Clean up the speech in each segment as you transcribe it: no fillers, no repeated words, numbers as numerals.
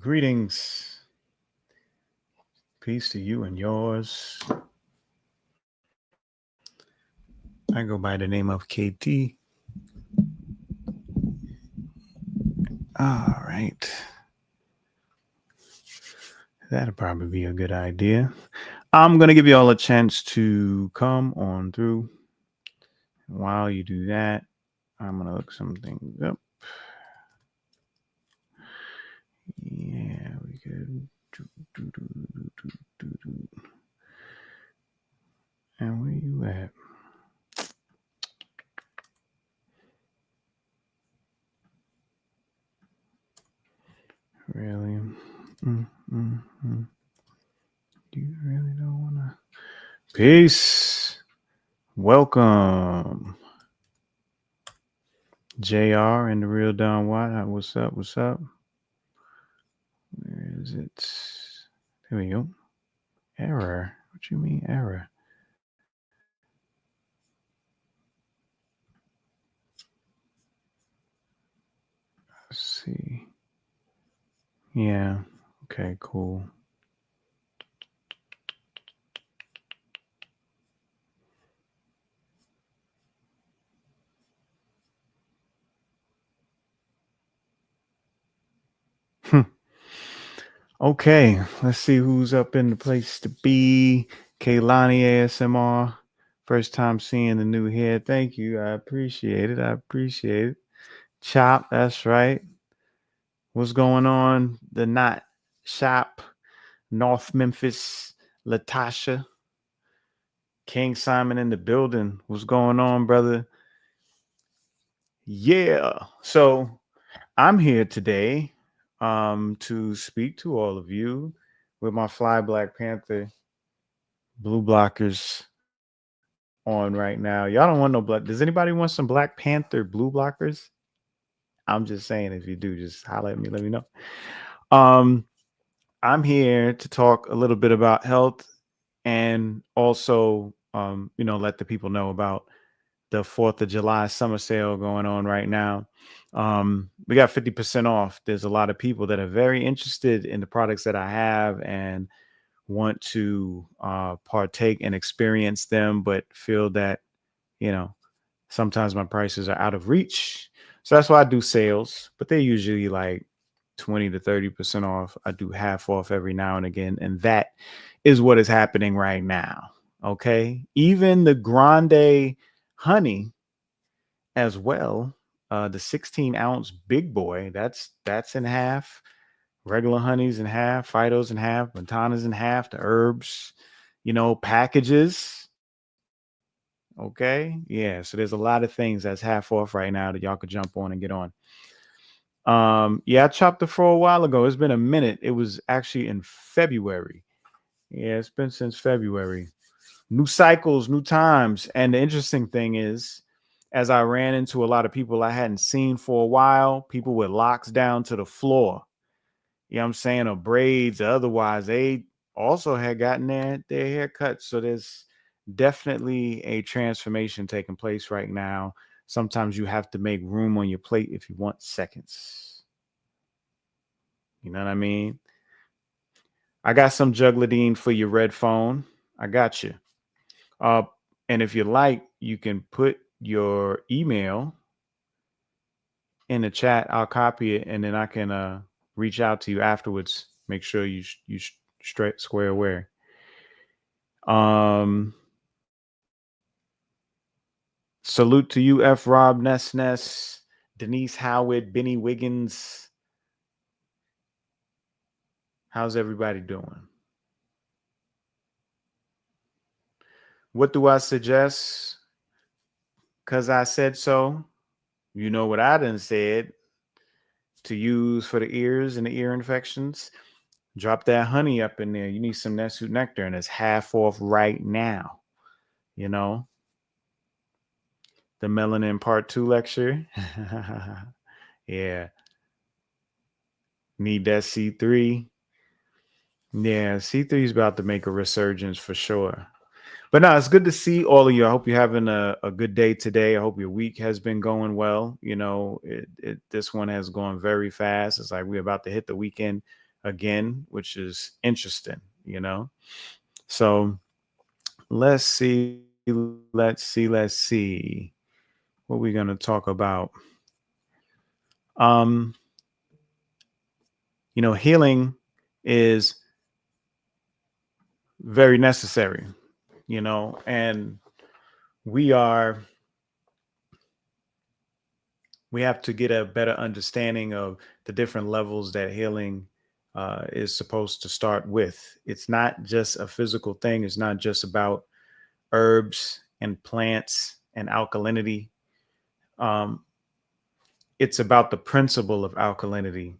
Greetings. Peace to you and yours. I go by the name of KT. All right. That'll probably be a good idea. I'm going to give you all a chance to come on through. While you do that, I'm going to look some things up. Yeah, we could. And where you at? Really? You really don't want to? Peace. Welcome. JR and the real Don Watt. What's up? What's up? Where is it? There we go. Error. What you mean error? Let's see. Yeah. Okay, cool. Okay, let's see who's up in the place to be. Kaylani ASMR. First time seeing the new hair. Thank you. I appreciate it. Chop, that's right. What's going on? The Knot Shop, North Memphis, Latasha. King Simon in the building. What's going on, brother? Yeah. So I'm here today to speak to all of you with my Fly Black Panther blue blockers on right now. Y'all don't want no black. Does anybody want some Black Panther blue blockers? I'm just saying, if you do, just holler at me. Let me know. I'm here to talk a little bit about health and also, let the people know about the 4th of July summer sale going on right now. We got 50% off. There's a lot of people that are very interested in the products that I have and want to partake and experience them, but feel that, sometimes my prices are out of reach. So that's why I do sales, but they're usually like 20 to 30% off. I do half off every now and again. And that is what is happening right now. Okay. Even the Grande honey as well. The 16-ounce big boy, that's in half. Regular honey's in half, Phyto's in half, Montana's in half, the herbs, packages. Okay. Yeah. So there's a lot of things that's half off right now that y'all could jump on and get on. Yeah, I chopped it for a while ago. It's been a minute. It was actually in February. Yeah, it's been since February. New cycles, new times. And the interesting thing is, as I ran into a lot of people I hadn't seen for a while, people with locks down to the floor, you know what I'm saying, or braids, or otherwise, they also had gotten their hair cut. So there's definitely a transformation taking place right now. Sometimes you have to make room on your plate if you want seconds. You know what I mean? I got some Jugladine for your red phone. I got you. And if you like, you can put your email in the chat. I'll copy it, and then I can reach out to you afterwards. Make sure you straight square away. Salute to you, F. Rob, Ness, Denise Howard, Benny Wiggins. How's everybody doing? What do I suggest? Because I said so. You know what I done said. To use for the ears and the ear infections. Drop that honey up in there. You need some Nessu nectar, and it's half off right now. The Melanin Part 2 lecture. Yeah. Need that C3. Yeah, C3 is about to make a resurgence for sure. But no, it's good to see all of you. I hope you're having a good day today. I hope your week has been going well. This one has gone very fast. It's like we're about to hit the weekend. again, which is interesting, you know. So let's see. What we're going to talk about. Um, healing is very necessary, and we have to get a better understanding of the different levels that healing is supposed to start with. It's not just a physical thing. It's not just about herbs and plants and alkalinity. Um, it's about the principle of alkalinity.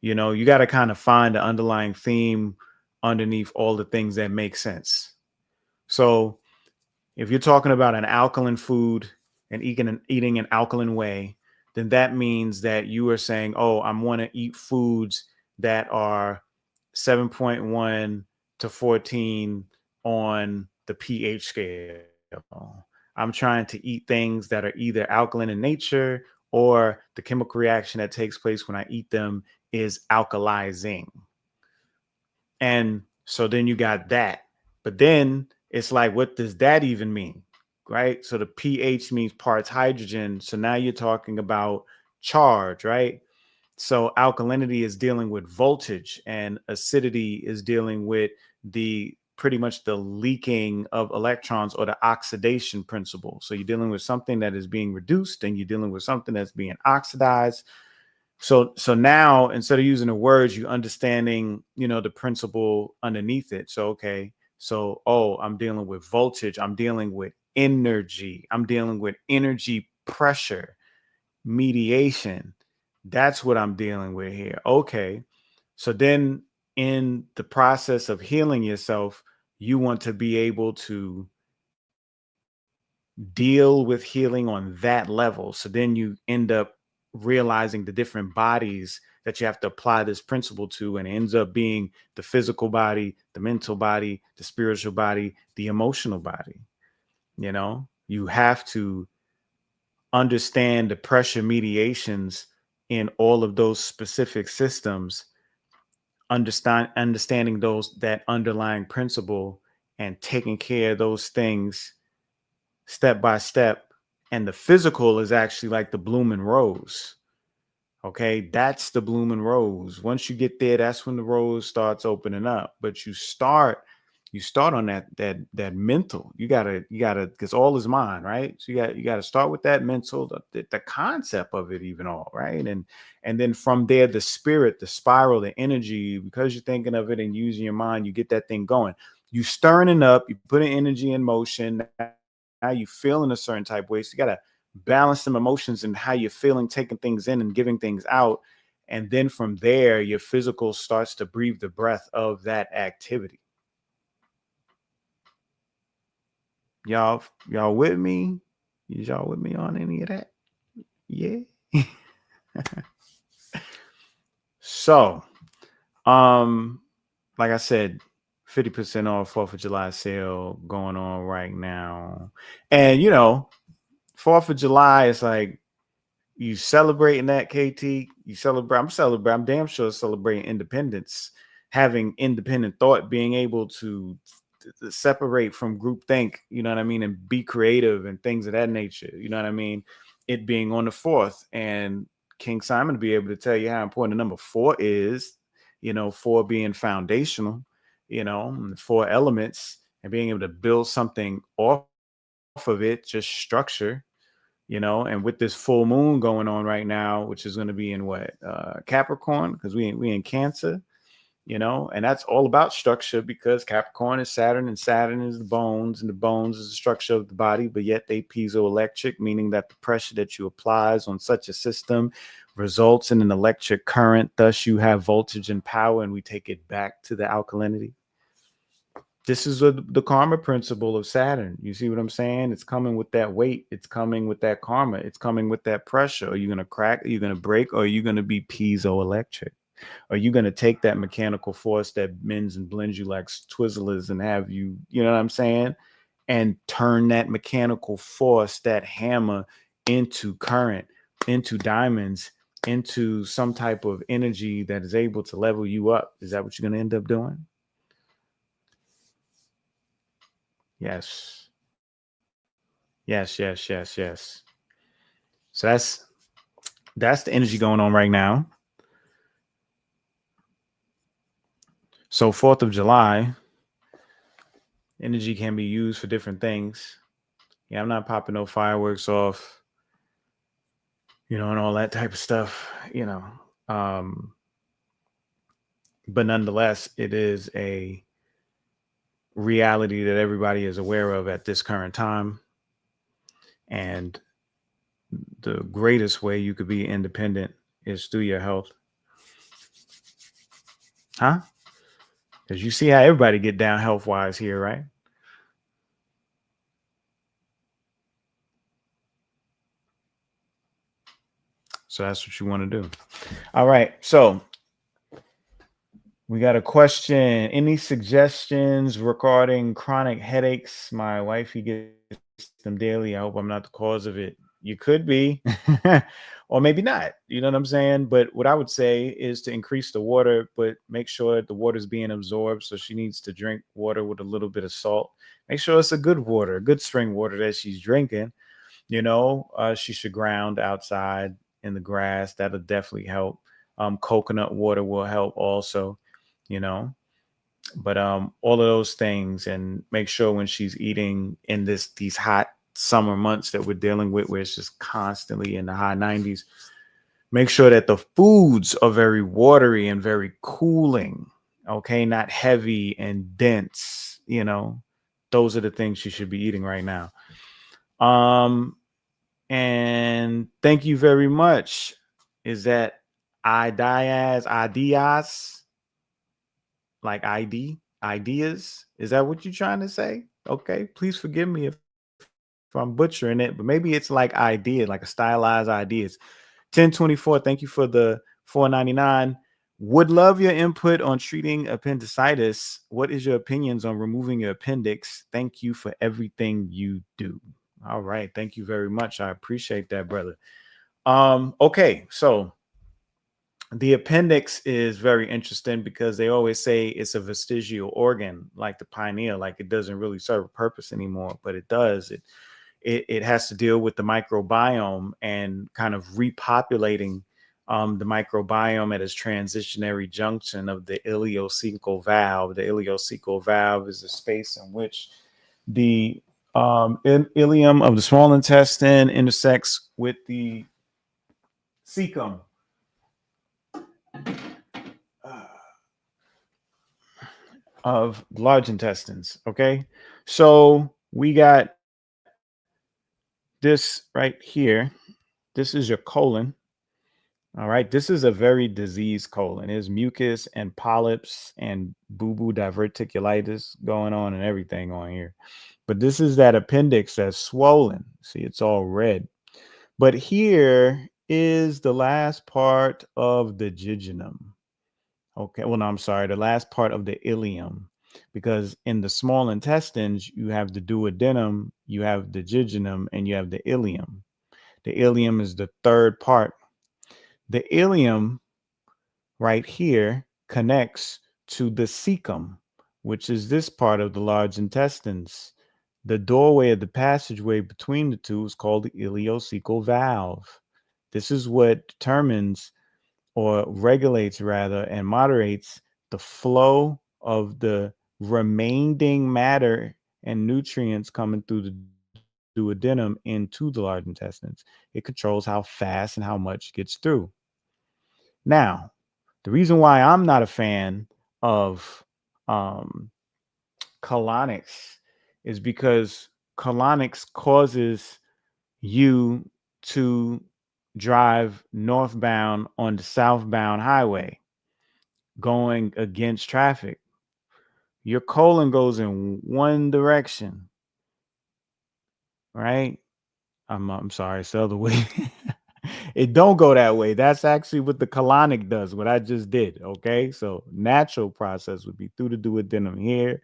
You got to kind of find the underlying theme underneath all the things that make sense. So if you're talking about an alkaline food and eating an alkaline way, then that means that you are saying, oh, I want to eat foods that are 7.1 to 14 on the pH scale. I'm trying to eat things that are either alkaline in nature, or the chemical reaction that takes place when I eat them is alkalizing. And so then you got that. But then it's like, what does that even mean? Right? So the pH means parts hydrogen. So now you're talking about charge, right? So alkalinity is dealing with voltage, and acidity is dealing with the pretty much the leaking of electrons, or the oxidation principle. So you're dealing with something that is being reduced, and you're dealing with something that's being oxidized. So now, instead of using the words, you understanding, the principle underneath it. So, okay. So, I'm dealing with voltage. I'm dealing with energy. I'm dealing with energy pressure, mediation. That's what I'm dealing with here. Okay. So then in the process of healing yourself, you want to be able to deal with healing on that level. So then you end up realizing the different bodies that you have to apply this principle to, and it ends up being the physical body, the mental body, the spiritual body, the emotional body. You have to understand the pressure mediations in all of those specific systems, understanding that underlying principle, and taking care of those things step by step. And the physical is actually like the blooming rose. Okay, that's the blooming rose. Once you get there, that's when the rose starts opening up. But you start on that mental. You gotta, because all is mind, right? So you gotta start with that mental, the concept of it, even all, right? And then from there, the spirit, the spiral, the energy, because you're thinking of it and using your mind, you get that thing going. You stirring it up, you put an energy in motion. Now you feel in a certain type of way. So you gotta balance some emotions and how you're feeling, taking things in and giving things out. And then from there, your physical starts to breathe the breath of that activity. Y'all with me? Is y'all with me on any of that? Yeah. So, like I said, 50% off 4th of July sale going on right now. And 4th of July is like, you celebrating that, KT? You celebrate. I'm damn sure celebrating independence, having independent thought, being able to separate from groupthink, you know what I mean, and be creative and things of that nature, you know what I mean? It being on the 4th, and King Simon to be able to tell you how important the number 4 is, 4 being foundational, 4 elements, and being able to build something off of it, just structure. And with this full moon going on right now, which is going to be in what, Capricorn, because we in Cancer, and that's all about structure, because Capricorn is Saturn, and Saturn is the bones, and the bones is the structure of the body, but yet they piezoelectric, meaning that the pressure that you applies on such a system results in an electric current. Thus, you have voltage and power, and we take it back to the alkalinity. This is the karma principle of Saturn. You see what I'm saying? It's coming with that weight. It's coming with that karma. It's coming with that pressure. Are you going to crack? Are you going to break? Or are you going to be piezoelectric? Are you going to take that mechanical force that bends and blends you like Twizzlers and have you, you know what I'm saying? And turn that mechanical force, that hammer, into current, into diamonds, into some type of energy that is able to level you up. Is that what you're going to end up doing? Yes. Yes, yes, yes, yes. So that's the energy going on right now. So 4th of July, energy can be used for different things. Yeah, I'm not popping no fireworks off, and all that type of stuff, but nonetheless, it is a reality that everybody is aware of at this current time. And the greatest way you could be independent is through your health. Huh? Because you see how everybody get down health wise here, right? So that's what you want to do. All right. So we got a question. Any suggestions regarding chronic headaches? My wifey gets them daily. I hope I'm not the cause of it. You could be, or maybe not. You know what I'm saying? But what I would say is to increase the water, but make sure that the water is being absorbed. So she needs to drink water with a little bit of salt. Make sure it's a good water, good spring water that she's drinking. She should ground outside in the grass. That'll definitely help. Coconut water will help also, you know, but all of those things, and make sure when she's eating in these hot summer months that we're dealing with, where it's just constantly in the high 90s, make sure that the foods are very watery and very cooling. Okay, not heavy and dense. Those are the things she should be eating right now. And thank you very much. Is that ideas, like ideas? Is that what you're trying to say? Okay, please forgive me if I'm butchering it, but maybe it's like idea, like a stylized ideas. 1024, thank you for the 4.99. Would love your input on treating appendicitis. What is your opinions on removing your appendix? Thank you for everything you do. All right, thank you very much. I appreciate that, brother. Okay, so the appendix is very interesting because they always say it's a vestigial organ, like the pineal, like it doesn't really serve a purpose anymore, but it does. It has to deal with the microbiome and kind of repopulating the microbiome at its transitionary junction of the ileocecal valve. The ileocecal valve is the space in which the ileum of the small intestine intersects with the cecum of large intestines. Okay, so we got this right here. This is your colon. All right, this is a very diseased colon. There's mucus and polyps and boo-boo diverticulitis going on and everything on here. But this is that appendix that's swollen. See, it's all red. But here is the last part of the jejunum. Okay, well, no, I'm sorry, the last part of the ileum, because in the small intestines, you have the duodenum, you have the jejunum, and you have the ileum. The ileum is the third part. The ileum right here connects to the cecum, which is this part of the large intestines. The doorway of the passageway between the two is called the ileocecal valve. This is what determines, or regulates rather, and moderates the flow of the remaining matter and nutrients coming through the duodenum into the large intestines. It controls how fast and how much gets through. Now, the reason why I'm not a fan of colonics is because colonics causes you to drive northbound on the southbound highway going against traffic. Your colon goes in one direction, right? I'm sorry, it's the other way. It don't go that way. That's actually what the colonic does, what I just did. Okay, so natural process would be through the duodenum here,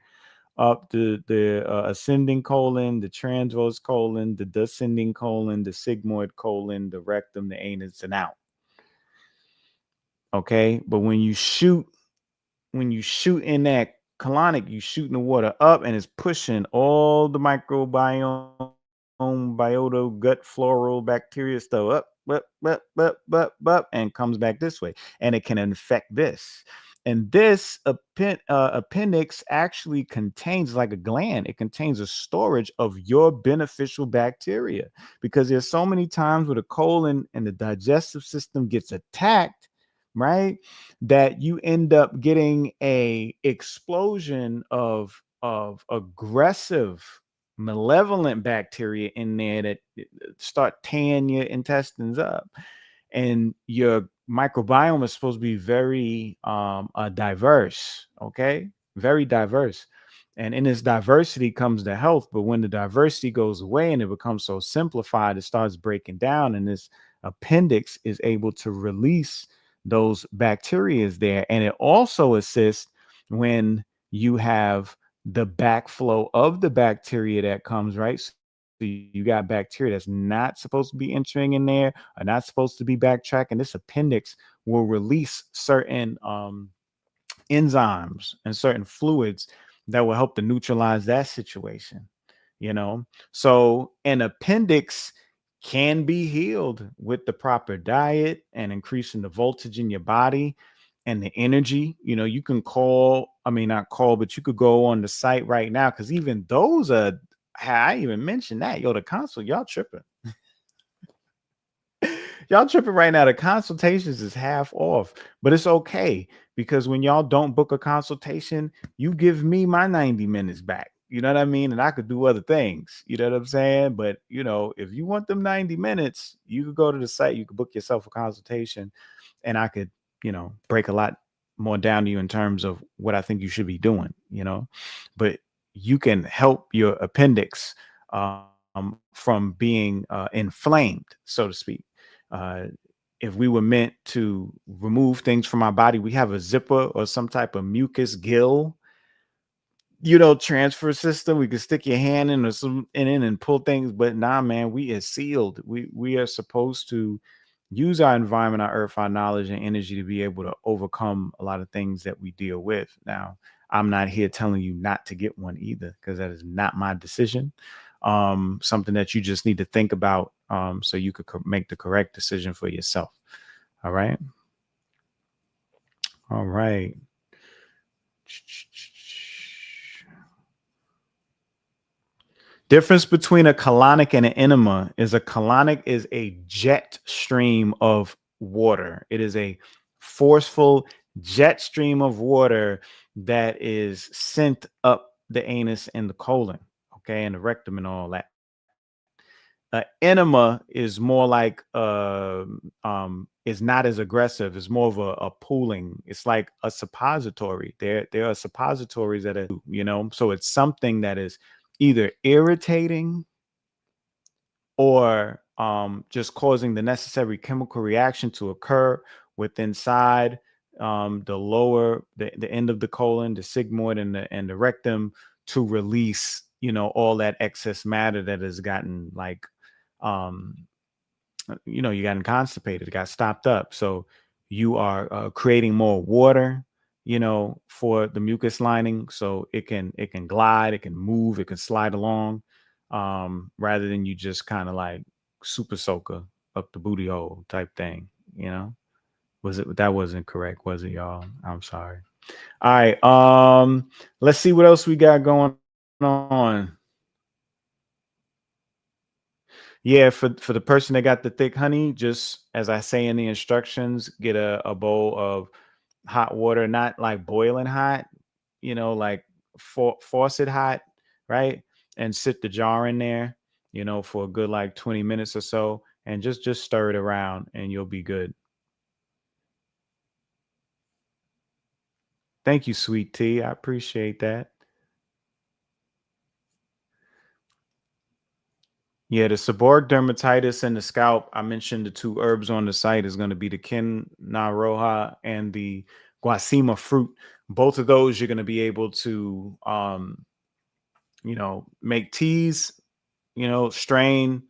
up the ascending colon, the transverse colon, the descending colon, the sigmoid colon, the rectum, the anus, and out. Okay. But when you shoot in that colonic, you shooting the water up and it's pushing all the microbiome, biota, gut, floral, bacteria stuff up, and comes back this way. And it can infect this. And this appendix actually contains, like a gland, it contains a storage of your beneficial bacteria, because there's so many times where the colon and the digestive system gets attacked, right? That you end up getting a explosion of aggressive malevolent bacteria in there that start tearing your intestines up. And your microbiome is supposed to be very diverse, okay? Very diverse. And in this diversity comes the health. But when the diversity goes away and it becomes so simplified, it starts breaking down, and this appendix is able to release those bacteria there. And it also assists when you have the backflow of the bacteria that comes, right? So you got bacteria that's not supposed to be entering in there, are not supposed to be backtracking. This appendix will release certain enzymes and certain fluids that will help to neutralize that situation, you know. So an appendix can be healed with the proper diet and increasing the voltage in your body and the energy. You know, you can call, I mean, not call, but you could go on the site right now, because even those are, I even mentioned that, yo, the consult, y'all tripping. Y'all tripping right now. The consultations is half off, but it's okay, because when y'all don't book a consultation, you give me my 90 minutes back. You know what I mean? And I could do other things. You know what I'm saying? But, you know, if you want them 90 minutes, you could go to the site, you could book yourself a consultation, and I could, you know, break a lot more down to you in terms of what I think you should be doing, you know. But you can help your appendix from being inflamed, so to speak. Uh, if we were meant to remove things from our body, we have a zipper or some type of mucus gill, you know, transfer system. We can stick your hand in or some in and pull things, but nah, man, we are sealed. We are supposed to use our environment, our earth, our knowledge and energy to be able to overcome a lot of things that we deal with. Now, I'm not here telling you not to get one either, because that is not my decision. Something that you just need to think about, so you could make the correct decision for yourself. All right. All right. Difference between a colonic and an enema is a colonic is a jet stream of water. It is a forceful jet stream of water that is sent up the anus and the colon, okay, and the rectum and all that. Enema is more like is not as aggressive. It's more of a pooling. It's like a suppository. There are suppositories that are, you know, so it's something that is either irritating or just causing the necessary chemical reaction to occur with inside the end of the colon, the sigmoid and the rectum, to release, you know, all that excess matter that has gotten like um you know, you got constipated, it got stopped up. So you are creating more water, you know, for the mucus lining, so it can glide, it can move, it can slide along, rather than you just kind of like super soaker up the booty hole type thing, you know. Was it, that wasn't correct, was it, y'all? I'm sorry. All right, let's see what else we got going on. Yeah, for the person that got the thick honey, just as I say in the instructions, get a bowl of hot water, not like boiling hot, you know, like faucet hot, right? And sit the jar in there, you know, for a good like 20 minutes or so, and just stir it around, and you'll be good. Thank you, sweet tea. I appreciate that. Yeah, the seborrheic dermatitis and the scalp, I mentioned the two herbs on the site is going to be the kin na roja and the guasima fruit. Both of those you're going to be able to, you know, make teas, you know, strain.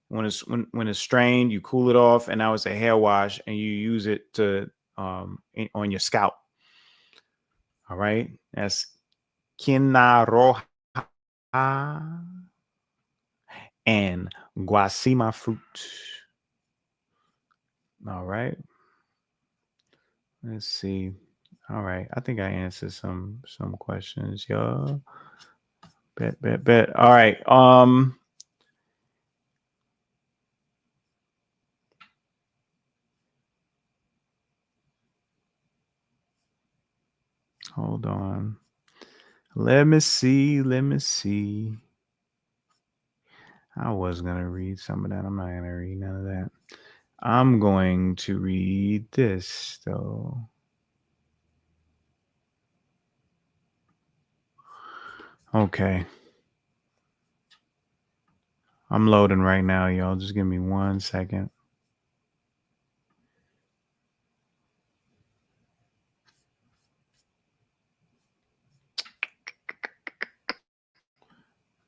When it's strained, you cool it off, and now it's a hair wash, and you use it to on your scalp. All right, that's quina roja and guasima fruit. All right, let's see. All right, I think I answered some questions, y'all. Bet. All right. Hold on. Let me see. I was gonna read some of that. I'm not gonna read none of that. I'm going to read this though. Okay. I'm loading right now, y'all. Just give me 1 second.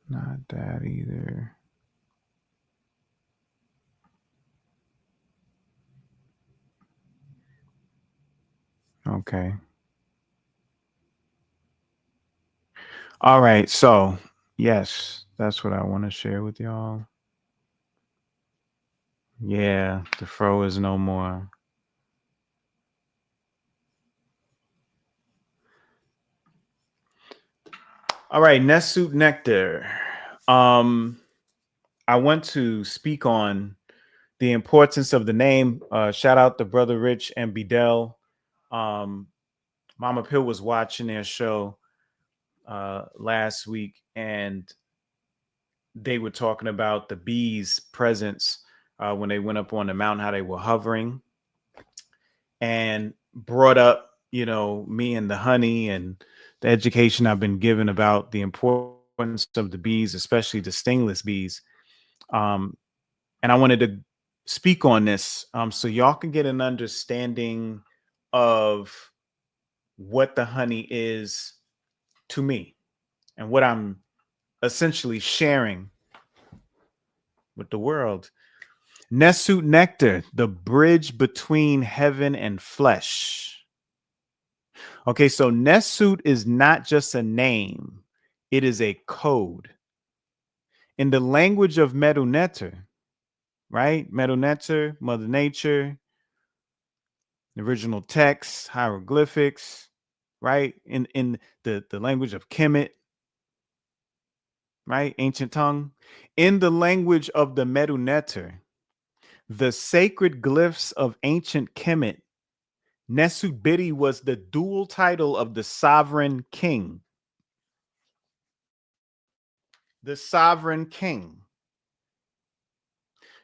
Not that either. Okay. All right. So, yes, that's what I want to share with y'all. Yeah, the fro is no more. All right, Nessu nectar. I want to speak on the importance of the name. Shout out to Brother Rich and Bedell. Mama Pill was watching their show last week, and they were talking about the bees' presence when they went up on the mountain, how they were hovering, and brought up, me and the honey and the education I've been given about the importance of the bees, especially the stingless bees. And I wanted to speak on this so y'all can get an understanding of what the honey is to me and what I'm essentially sharing with the world. Nessu nectar, the bridge between heaven and flesh. Okay, so Nessu is not just a name, it is a code. In the language of Medu Neter, right? Medu Neter, Mother Nature, the original text, hieroglyphics, right? In the language of Kemet, right? Ancient tongue. In the language of the Medu Neter, the sacred glyphs of ancient Kemet, Nessu Bidi was the dual title of the sovereign king. The sovereign king.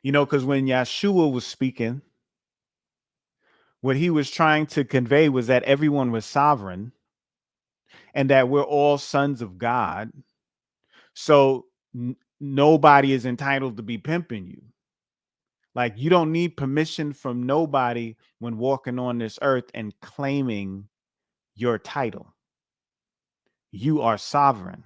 Because when Yeshua was speaking, what he was trying to convey was that everyone was sovereign and that we're all sons of God. So nobody is entitled to be pimping you. Like, you don't need permission from nobody when walking on this earth and claiming your title. You are sovereign.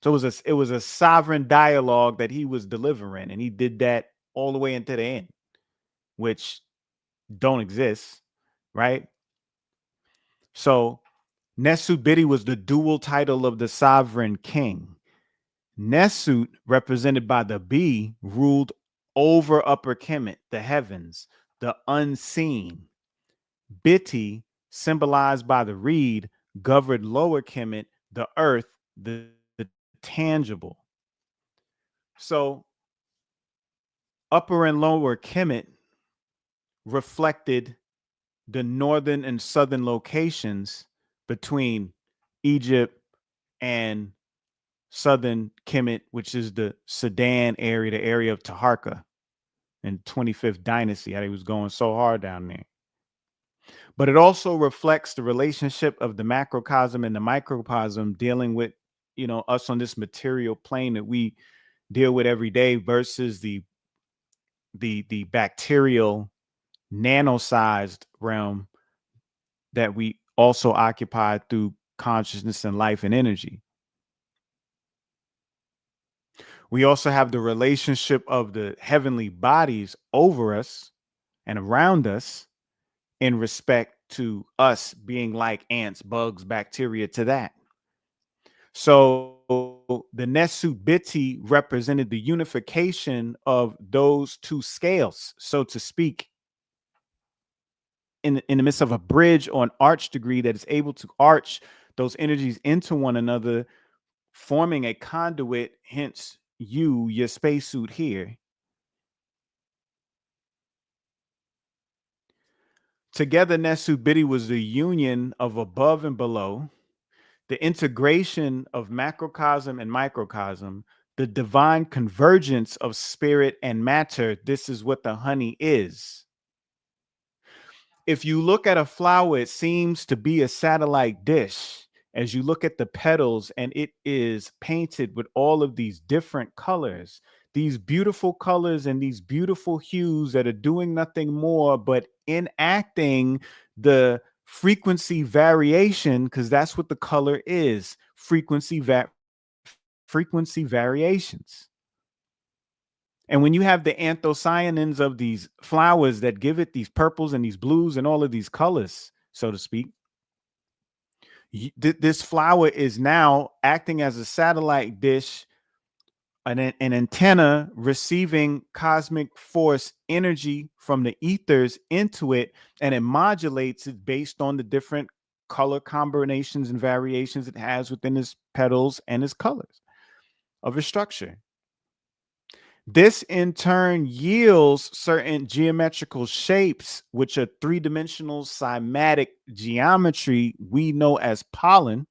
So it was a sovereign dialogue that he was delivering, and he did that all the way into the end, which don't exist, right? So Nessu Bidi was the dual title of the sovereign king. Nesut, represented by the bee, ruled over Upper Kemet, the heavens, the unseen. Biti, symbolized by the reed, governed Lower Kemet, the earth, the tangible. So Upper and Lower Kemet reflected the northern and southern locations between Egypt and southern Kemet, which is the Sudan area, the area of Taharka and 25th dynasty, how he was going so hard down there. But it also reflects the relationship of the macrocosm and the microcosm dealing with, us on this material plane that we deal with every day versus the bacterial nano-sized realm that we also occupy through consciousness and life and energy. We also have the relationship of the heavenly bodies over us and around us in respect to us being like ants, bugs, bacteria to that. So the Nessu Biti represented the unification of those two scales, so to speak, in the midst of a bridge or an arch degree that is able to arch those energies into one another, forming a conduit, hence your spacesuit here. Together, Nessu Biti was the union of above and below, the integration of macrocosm and microcosm, the divine convergence of spirit and matter. This is what the honey is. If you look at a flower, it seems to be a satellite dish. As you look at the petals, and it is painted with all of these different colors, these beautiful colors and these beautiful hues that are doing nothing more but enacting the frequency variation, because that's what the color is, frequency variations. And when you have the anthocyanins of these flowers that give it these purples and these blues and all of these colors, so to speak, this flower is now acting as a satellite dish, an antenna receiving cosmic force energy from the ethers into it, and it modulates it based on the different color combinations and variations it has within its petals and its colors of its structure. This in turn yields certain geometrical shapes, which are three-dimensional cymatic geometry we know as pollen,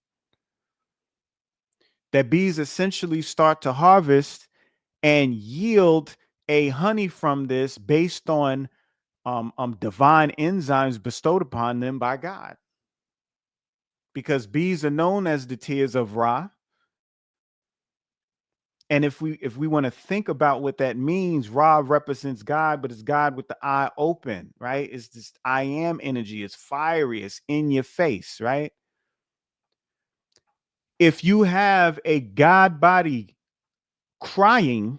that bees essentially start to harvest and yield a honey from this based on divine enzymes bestowed upon them by God. Because bees are known as the tears of Ra. And if we want to think about what that means, Ra represents God, but it's God with the eye open, right? It's this I am energy. It's fiery. It's in your face, right? If you have a God body crying,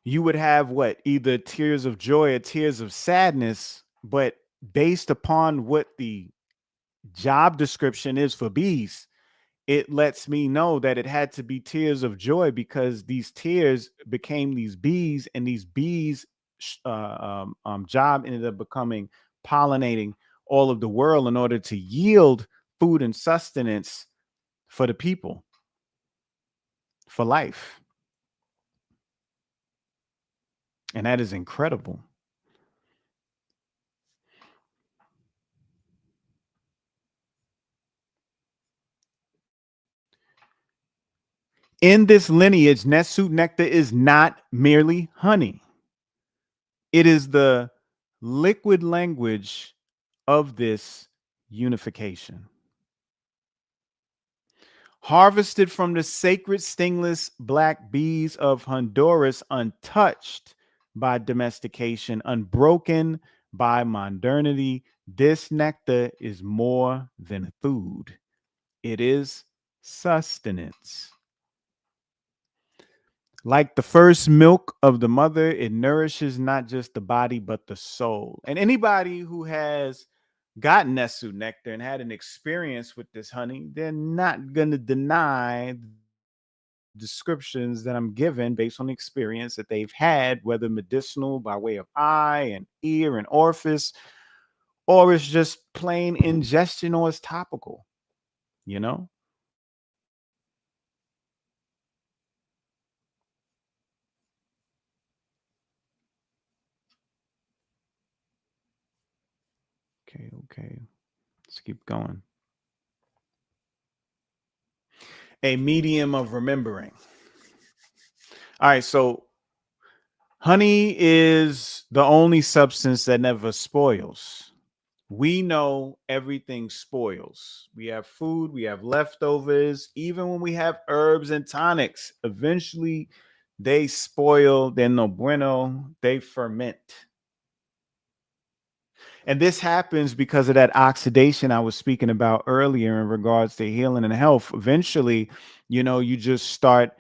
you would have what? Either tears of joy or tears of sadness, but based upon what the job description is for bees, it lets me know that it had to be tears of joy, because these tears became these bees, and these bees job ended up becoming pollinating all of the world in order to yield food and sustenance for the people, for life. And that is incredible. In this lineage, Nessu nectar is not merely honey. It is the liquid language of this unification. Harvested from the sacred stingless black bees of Honduras, untouched by domestication, unbroken by modernity, this nectar is more than food. It is sustenance. Like the first milk of the mother, it nourishes not just the body, but the soul. And anybody who has gotten Nessu nectar and had an experience with this honey, they're not going to deny descriptions that I'm given based on the experience that they've had, whether medicinal by way of eye and ear and orifice, or it's just plain ingestion, or it's topical, you know? Okay. Let's keep going. A medium of remembering. All right, so honey is the only substance that never spoils. We know everything spoils. We have food, we have leftovers, even when we have herbs and tonics, eventually they spoil, they're no bueno, they ferment. And this happens because of that oxidation I was speaking about earlier in regards to healing and health. Eventually, you just start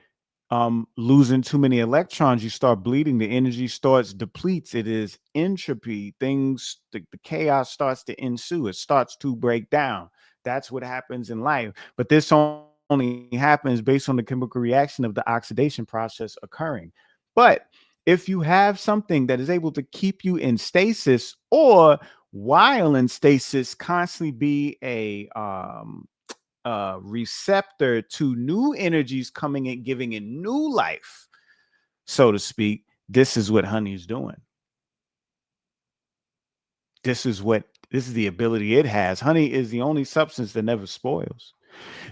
losing too many electrons, you start bleeding, the energy starts depletes, it is entropy, the chaos starts to ensue, it starts to break down. That's what happens in life. But this only happens based on the chemical reaction of the oxidation process occurring. But if you have something that is able to keep you in stasis, or while in stasis constantly be a receptor to new energies coming and giving it new life, so to speak, this is what honey is doing. This is the ability it has. Honey is the only substance that never spoils.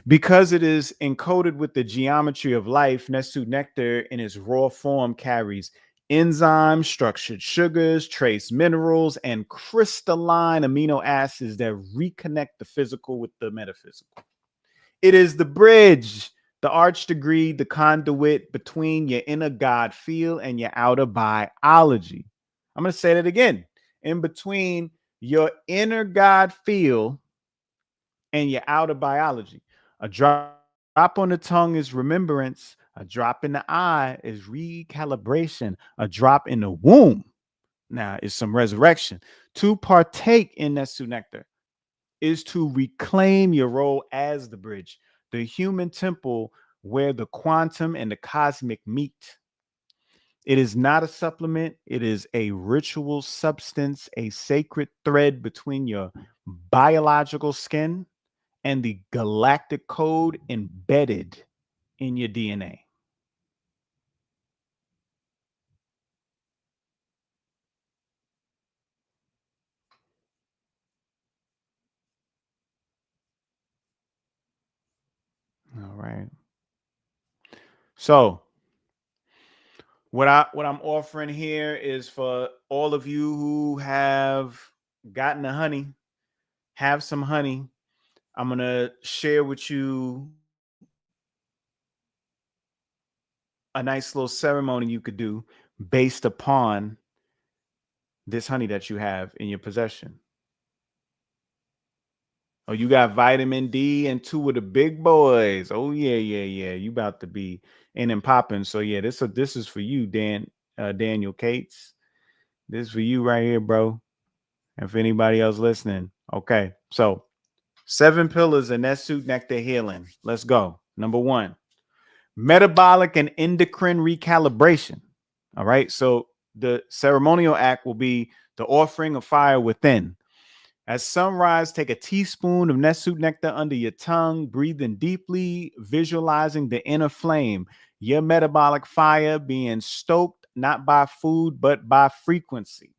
Because it is encoded with the geometry of life, Nessu nectar in its raw form carries enzymes, structured sugars, trace minerals, and crystalline amino acids that reconnect the physical with the metaphysical. It is the bridge, the arch degree, the conduit between your inner God feel and your outer biology. I'm going to say that again. In between your inner God feel and your outer biology. A drop on the tongue is remembrance. A drop in the eye is recalibration. A drop in the womb now is some resurrection. To partake in Nessu nectar is to reclaim your role as the bridge, the human temple where the quantum and the cosmic meet. It is not a supplement, it is a ritual substance, a sacred thread between your biological skin and the galactic code embedded in your DNA. All right. So, what I'm offering here is for all of you who have gotten the honey, have some honey. I'm going to share with you a nice little ceremony you could do based upon this honey that you have in your possession. Oh, you got vitamin D and two of the big boys. Oh yeah. You about to be in and popping. So yeah, this is for you, Daniel Cates. This is for you right here, bro. And for anybody else listening. Okay, so 7 pillars of Nessu nectar healing. Let's go. Number 1, metabolic and endocrine recalibration. All right, so the ceremonial act will be the offering of fire within. At sunrise, take a teaspoon of Nessu nectar under your tongue, breathing deeply, visualizing the inner flame, your metabolic fire being stoked not by food, but by frequency.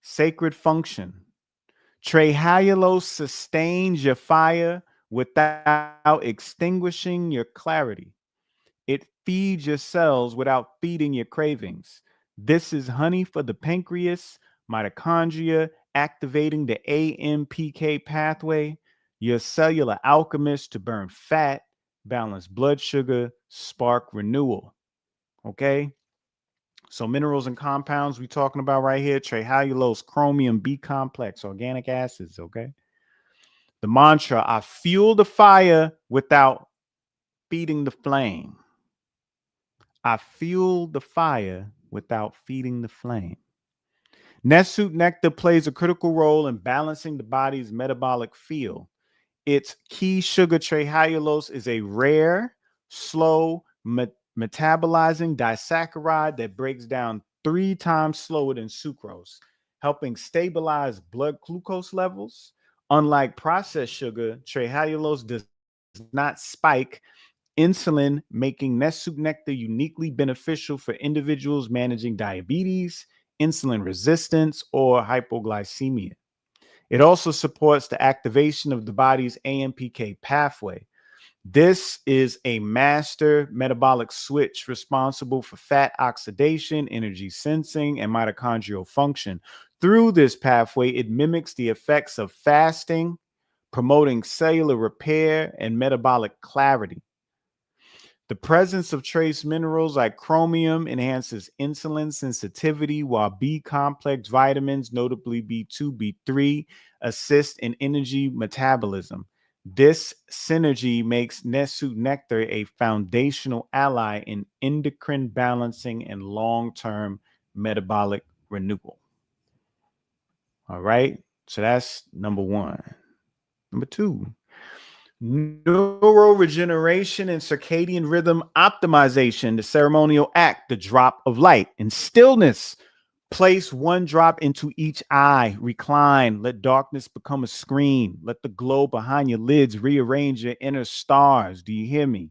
Sacred function. Trehallulose sustains your fire without extinguishing your clarity. It feeds your cells without feeding your cravings. This is honey for the pancreas, mitochondria, activating the AMPK pathway, your cellular alchemist to burn fat, balance blood sugar, spark renewal. Okay? So minerals and compounds we talking about right here, trehallulose, chromium, B complex, organic acids, okay? The mantra, I fuel the fire without feeding the flame. I fuel the fire without feeding the flame. Nessu nectar plays a critical role in balancing the body's metabolic field. Its key sugar trehallulose is a rare, slow, metabolizing disaccharide that breaks down 3 times slower than sucrose, helping stabilize blood glucose levels. Unlike processed sugar, trehallulose does not spike insulin, making Nessu nectar uniquely beneficial for individuals managing diabetes, insulin resistance, or hypoglycemia. It also supports the activation of the body's AMPK pathway. This is a master metabolic switch responsible for fat oxidation, energy sensing, and mitochondrial function. Through this pathway, it mimics the effects of fasting, promoting cellular repair and metabolic clarity. The presence of trace minerals like chromium enhances insulin sensitivity, while B complex vitamins, notably B2, B3, assist in energy metabolism. This synergy makes Nessu nectar a foundational ally in endocrine balancing and long-term metabolic renewal. All right. So that's number one. Number two, neuroregeneration and circadian rhythm optimization, the ceremonial act, the drop of light and stillness. Place one drop into each eye, recline, let darkness become a screen, let the glow behind your lids rearrange your inner stars. Do you hear me?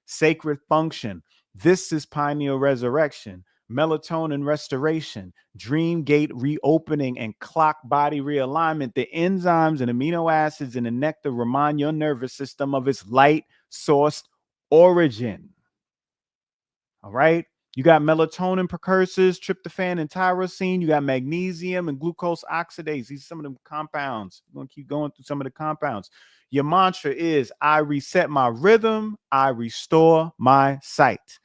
Sacred function. This is pineal resurrection, melatonin restoration, dream gate reopening, and clock body realignment. The enzymes and amino acids in the nectar remind your nervous system of its light sourced origin. All right. You got melatonin precursors, tryptophan and tyrosine. You got magnesium and glucose oxidase. These are some of them compounds. We're going to keep going through some of the compounds. Your mantra is, I reset my rhythm. I restore my sight.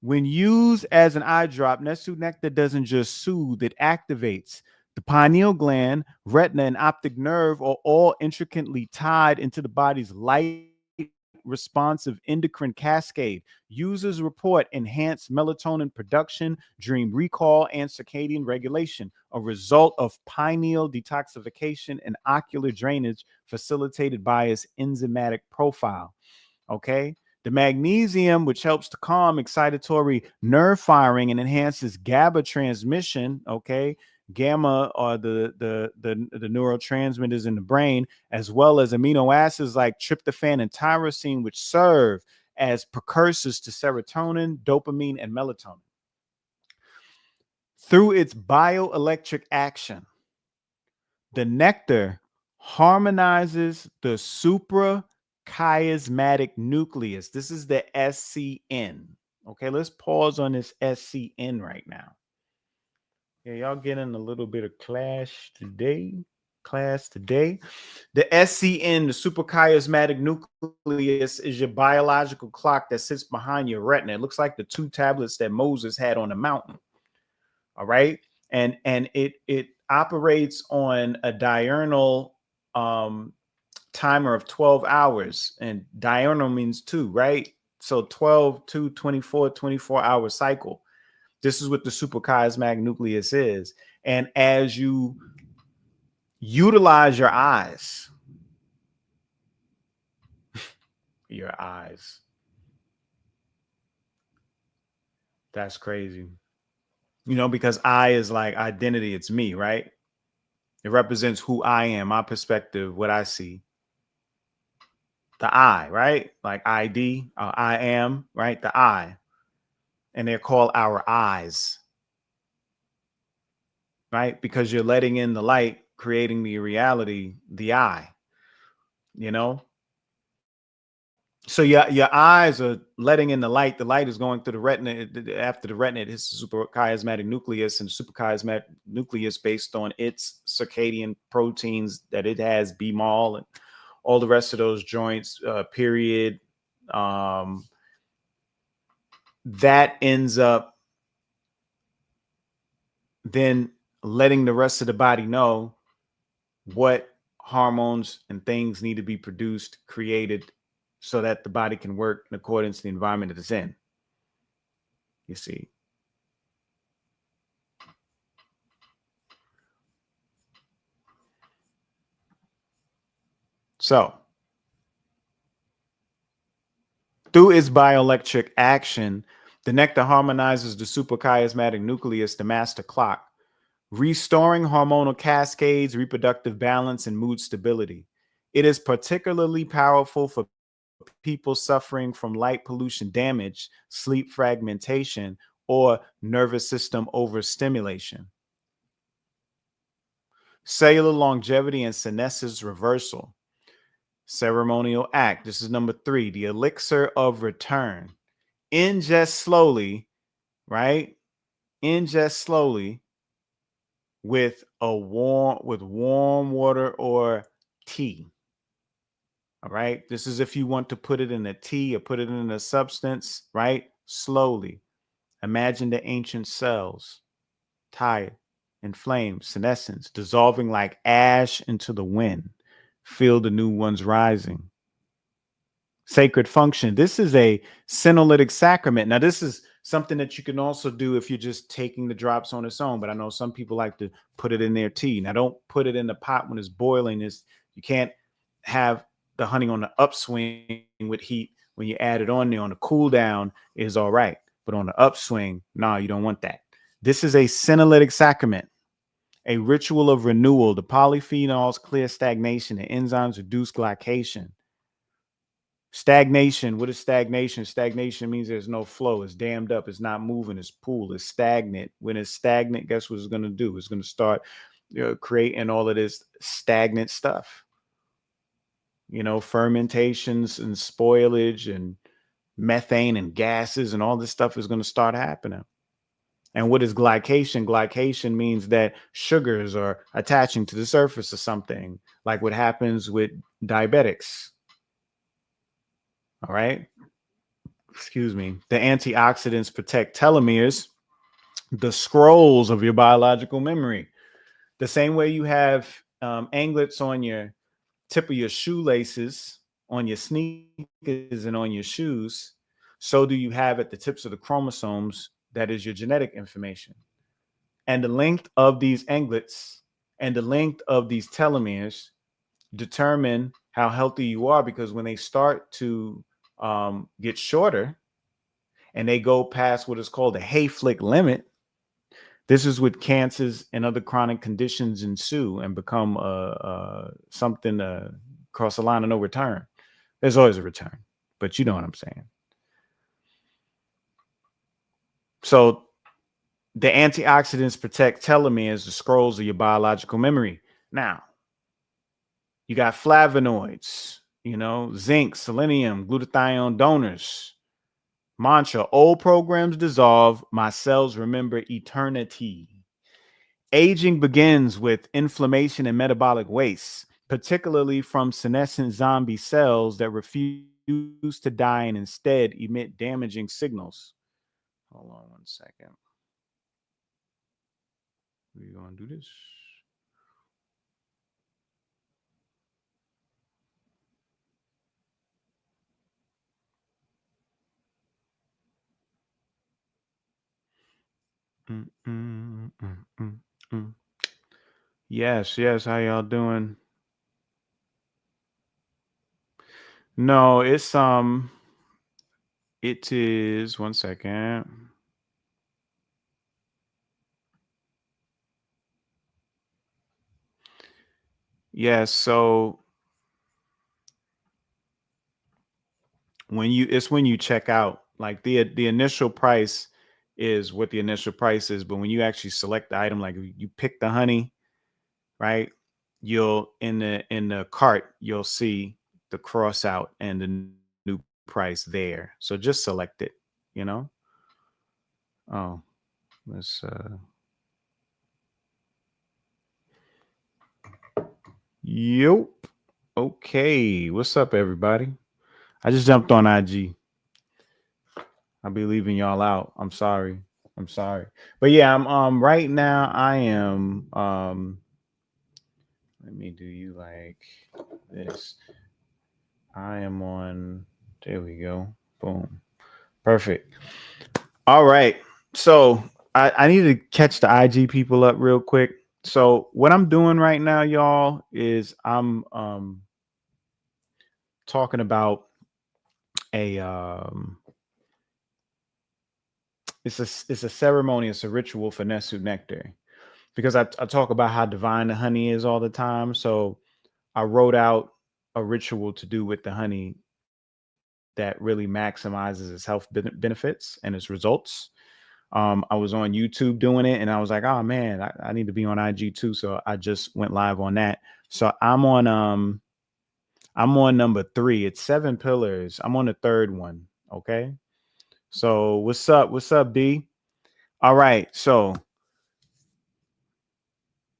When used as an eye drop, Nessu nectar doesn't just soothe, it activates. The pineal gland, retina, and optic nerve are all intricately tied into the body's light responsive endocrine cascade. Users report enhanced melatonin production, dream recall, and circadian regulation, a result of pineal detoxification and ocular drainage facilitated by its enzymatic profile. Okay. The magnesium, which helps to calm excitatory nerve firing and enhances GABA transmission. Okay. Gamma are the neurotransmitters in the brain, as well as amino acids like tryptophan and tyrosine, which serve as precursors to serotonin, dopamine, and melatonin. Through its bioelectric action, the nectar harmonizes the suprachiasmatic nucleus. This is the SCN. Okay, let's pause on this SCN right now. Yeah, y'all getting a little bit of class today. The SCN, the suprachiasmatic nucleus, is your biological clock that sits behind your retina. It looks like the two tablets that Moses had on the mountain. All right. And it operates on a diurnal timer of 12 hours. And diurnal means 2, right? So 12, 2, 24 hour cycle. This is what the suprachiasmatic nucleus is. And as you utilize your eyes, that's crazy. You know, because I is like identity, it's me, right? It represents who I am, my perspective, what I see. The I, right? Like ID, I am, right? The I. And they're called our eyes, right? Because you're letting in the light, creating the reality, the I, you know? So your eyes are letting in the light. The light is going through the retina. After the retina, it hits the suprachiasmatic nucleus, and the suprachiasmatic nucleus, based on its circadian proteins that it has, BMAL and all the rest of those joints, period. That ends up then letting the rest of the body know what hormones and things need to be produced, created, so that the body can work in accordance to the environment that it's in. You see. So, through its bioelectric action, the nectar harmonizes the suprachiasmatic nucleus, the master clock, restoring hormonal cascades, reproductive balance, and mood stability. It is particularly powerful for people suffering from light pollution damage, sleep fragmentation, or nervous system overstimulation. Cellular longevity and senescence reversal. Ceremonial act. This is number 3, the elixir of return. Ingest slowly, right? Ingest slowly with warm water or tea. All right. This is if you want to put it in a tea or put it in a substance, right? Slowly. Imagine the ancient cells, tired, inflamed, senescence, dissolving like ash into the wind. Feel the new ones rising. Sacred function. This is a senolytic sacrament. Now, this is something that you can also do if you're just taking the drops on its own. But I know some people like to put it in their tea. Now, don't put it in the pot when it's boiling. You can't have the honey on the upswing with heat. When you add it on there on the cool down is all right. But on the upswing, no, you don't want that. This is a senolytic sacrament, a ritual of renewal. The polyphenols clear stagnation. The enzymes reduce glycation. Stagnation. What is stagnation? Stagnation means there's no flow. It's dammed up. It's not moving. It's pool. It's stagnant. When it's stagnant, guess what it's going to do? It's going to start creating all of this stagnant stuff. Fermentations and spoilage and methane and gases and all this stuff is going to start happening. And what is glycation? Glycation means that sugars are attaching to the surface of something, like what happens with diabetics. All right. Excuse me. The antioxidants protect telomeres, the scrolls of your biological memory. The same way you have anglets on your tip of your shoelaces, on your sneakers, and on your shoes, so do you have at the tips of the chromosomes. That is your genetic information. And the length of these anglets and the length of these telomeres determine how healthy you are, because when they start to get shorter and they go past what is called the Hayflick limit, this is what cancers and other chronic conditions ensue and become something cross the line of no return. There's always a return, but you know what I'm saying. So the antioxidants protect telomeres, the scrolls of your biological memory. Now, you got flavonoids, zinc, selenium, glutathione donors. Mantra: old programs dissolve, my cells remember eternity. Aging begins with inflammation and metabolic waste, particularly from senescent zombie cells that refuse to die and instead emit damaging signals. Hold on one second. We're going to do this. Yes. How y'all doing? No, it is 1 second. Yes. So when you check out, like the initial price is what the initial price is, but when you actually select the item, like you pick the honey, right? You'll in the cart, you'll see the cross out and the new price there. So just select it, Oh, let's Yep. Okay. What's up, everybody? I just jumped on IG. I'll be leaving y'all out. I'm sorry. But yeah, I'm right now I am let me do you like this. I am on, there we go. Boom. Perfect. All right. So I need to catch the IG people up real quick. So what I'm doing right now, y'all, is I'm talking about a it's a ceremony, it's a ritual for Nessu nectar, because I talk about how divine the honey is all the time. So I wrote out a ritual to do with the honey that really maximizes its health benefits and its results. I was on YouTube doing it, and I was like, oh man, I need to be on IG too. So I just went live on that. So I'm on number 3. It's 7 pillars. I'm on the 3rd one. Okay. So what's up, B? All right. So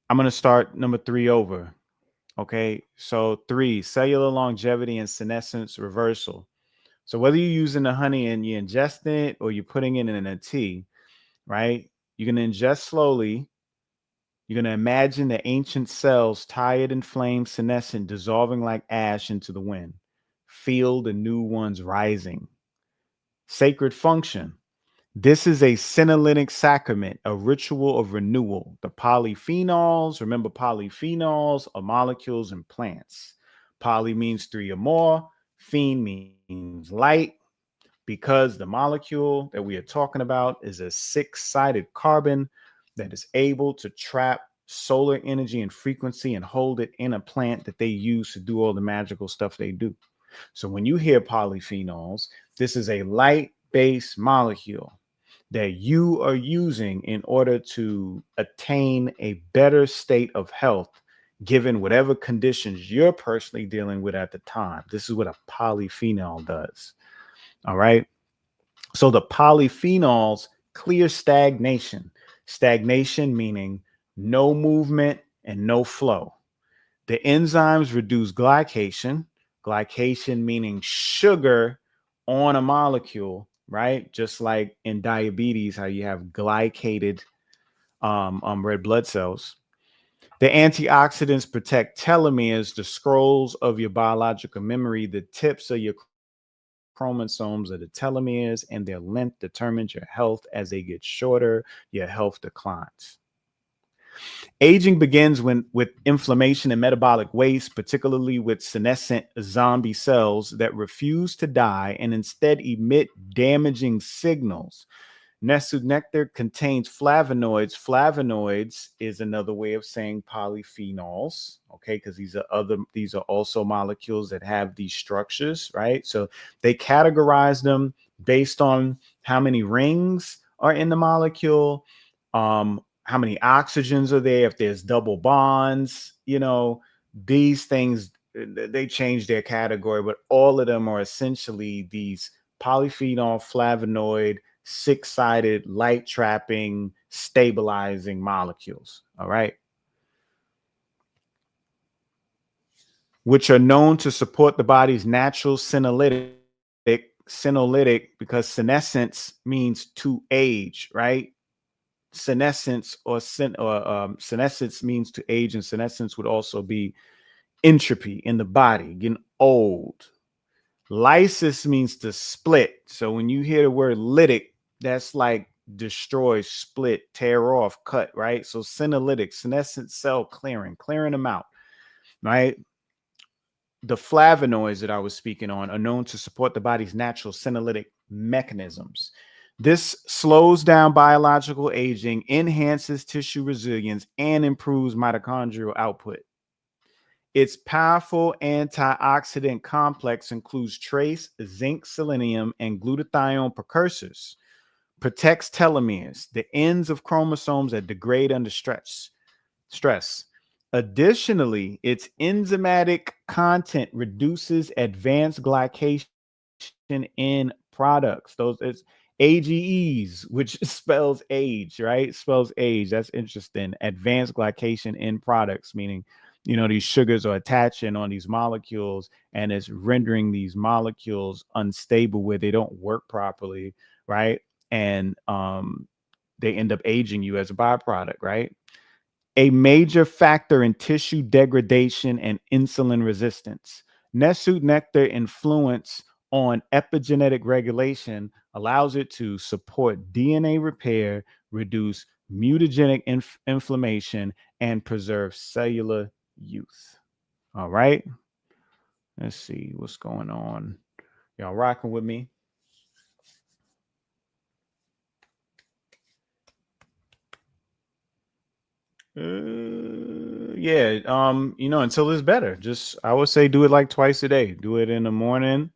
I'm gonna start number 3 over. Okay. So 3, cellular longevity and senescence reversal. So whether you're using the honey and you're ingesting it or you're putting it in a tea, right? You're gonna ingest slowly. You're going to imagine the ancient cells, tired, inflamed, senescent, dissolving like ash into the wind. Feel the new ones rising. Sacred function. This is a senolytic sacrament, a ritual of renewal. The polyphenols, remember polyphenols are molecules in plants. Poly means 3 or more. Phen means light, because the molecule that we are talking about is a 6-sided carbon that is able to trap solar energy and frequency and hold it in a plant that they use to do all the magical stuff they do. So when you hear polyphenols, this is a light-based molecule that you are using in order to attain a better state of health, given whatever conditions you're personally dealing with at the time. This is what a polyphenol does. All right. So the polyphenols clear stagnation. Stagnation meaning no movement and no flow. The enzymes reduce glycation. Glycation meaning sugar on a molecule, right? Just like in diabetes, how you have glycated red blood cells. The antioxidants protect telomeres, the scrolls of your biological memory, the tips of your chromosomes of the telomeres, and their length determines your health. As they get shorter, your health declines. Aging begins with inflammation and metabolic waste, particularly with senescent zombie cells that refuse to die and instead emit damaging signals. Nessu nectar contains flavonoids. Flavonoids is another way of saying polyphenols, okay? Because these are also molecules that have these structures, right? So they categorize them based on how many rings are in the molecule, how many oxygens are there, if there's double bonds, these things, they change their category, but all of them are essentially these polyphenol flavonoid 6-sided light trapping stabilizing molecules, all right, which are known to support the body's natural senolytic because senescence means to age, right? Senescence senescence means to age, and senescence would also be entropy in the body, getting old. Lysis means to split. So when you hear the word lytic, that's like destroy, split, tear off, cut, right? So senolytic, senescent cell clearing them out, right? The flavonoids that I was speaking on are known to support the body's natural senolytic mechanisms. This slows down biological aging, enhances tissue resilience, and improves mitochondrial output. Its powerful antioxidant complex includes trace, zinc, selenium, and glutathione precursors. Protects telomeres, the ends of chromosomes that degrade under stress. Additionally, its enzymatic content reduces advanced glycation in products. Those it's AGEs, which spells age, right? Spells age. That's interesting. Advanced glycation in products, meaning these sugars are attaching on these molecules and it's rendering these molecules unstable where they don't work properly, right? And they end up aging you as a byproduct, right? A major factor in tissue degradation and insulin resistance. Nessu nectar influence on epigenetic regulation allows it to support DNA repair, reduce mutagenic inflammation, and preserve cellular youth. All right. Let's see what's going on. Y'all rocking with me? Yeah. Until it's better. Just I would say do it like twice a day. Do it in the morning.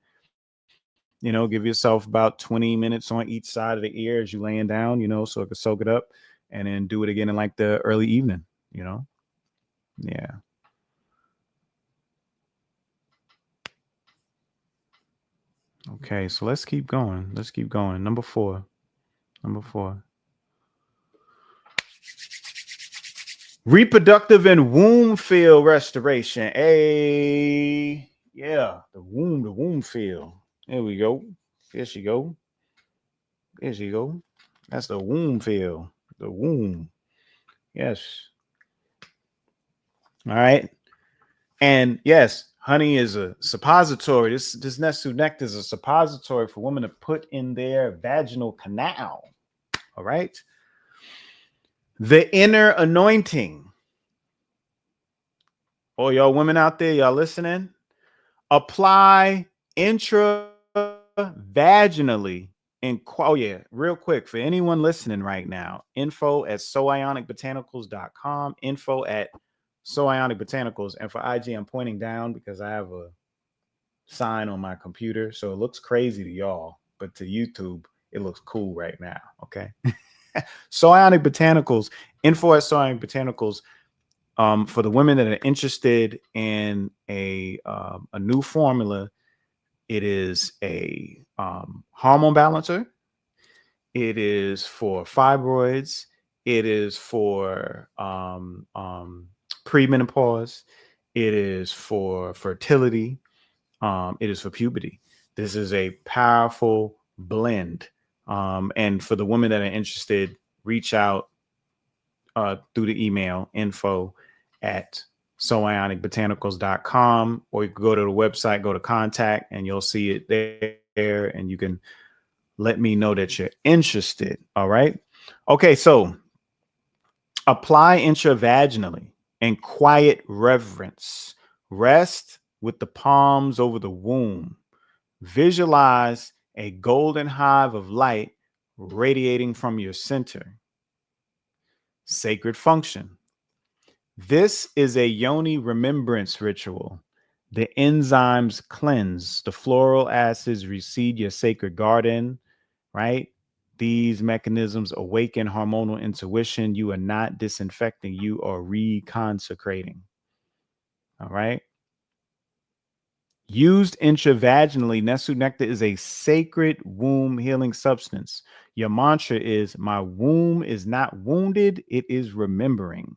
Give yourself about 20 minutes on each side of the ear as you laying down, so it can soak it up, and then do it again in like the early evening, Yeah. Okay, so let's keep going. Number four. Reproductive and womb field restoration. Hey, yeah, the womb field. There we go. There she go. That's the womb field. The womb. Yes. All right. And yes, honey is a suppository. This Nessu nectar is a suppository for women to put in their vaginal canal. All right. The inner anointing. Oh, y'all women out there, y'all listening? Apply intravaginally. And oh yeah, real quick for anyone listening right now, info@soionicbotanicals.com, info@soionicbotanicals. And for IG, I'm pointing down because I have a sign on my computer. So it looks crazy to y'all, but to YouTube, it looks cool right now. Okay. Soionic Botanicals, info@Soionic Botanicals. For the women that are interested in a new formula, it is a hormone balancer. It is for fibroids. It is for premenopause. It is for fertility. It is for puberty. This is a powerful blend. And for the women that are interested, reach out through the email info@soionicbotanicals.com, or you can go to the website, go to contact, and you'll see it there, and you can let me know that you're interested. All right. Okay. So apply intravaginally in quiet reverence. Rest with the palms over the womb. Visualize a golden hive of light radiating from your center. Sacred function. This is a yoni remembrance ritual. The enzymes cleanse, the floral acids reseed your sacred garden, right? These mechanisms awaken hormonal intuition. You are not disinfecting, you are reconsecrating. All right. Used intravaginally, Nessu nectar is a sacred womb healing substance. Your mantra is, my womb is not wounded, it is remembering.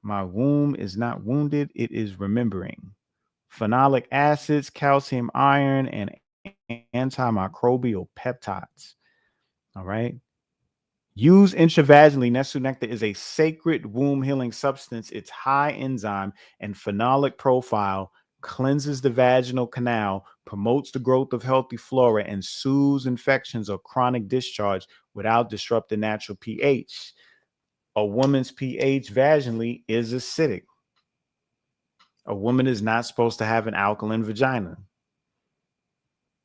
My womb is not wounded, it is remembering. Phenolic acids, calcium, iron, and antimicrobial peptides. All right. Use intravaginally. Nessu nectar is a sacred womb healing substance. Its high enzyme and phenolic profile cleanses the vaginal canal, promotes the growth of healthy flora, and soothes infections or chronic discharge without disrupting natural pH. A woman's pH vaginally is acidic. A woman is not supposed to have an alkaline vagina.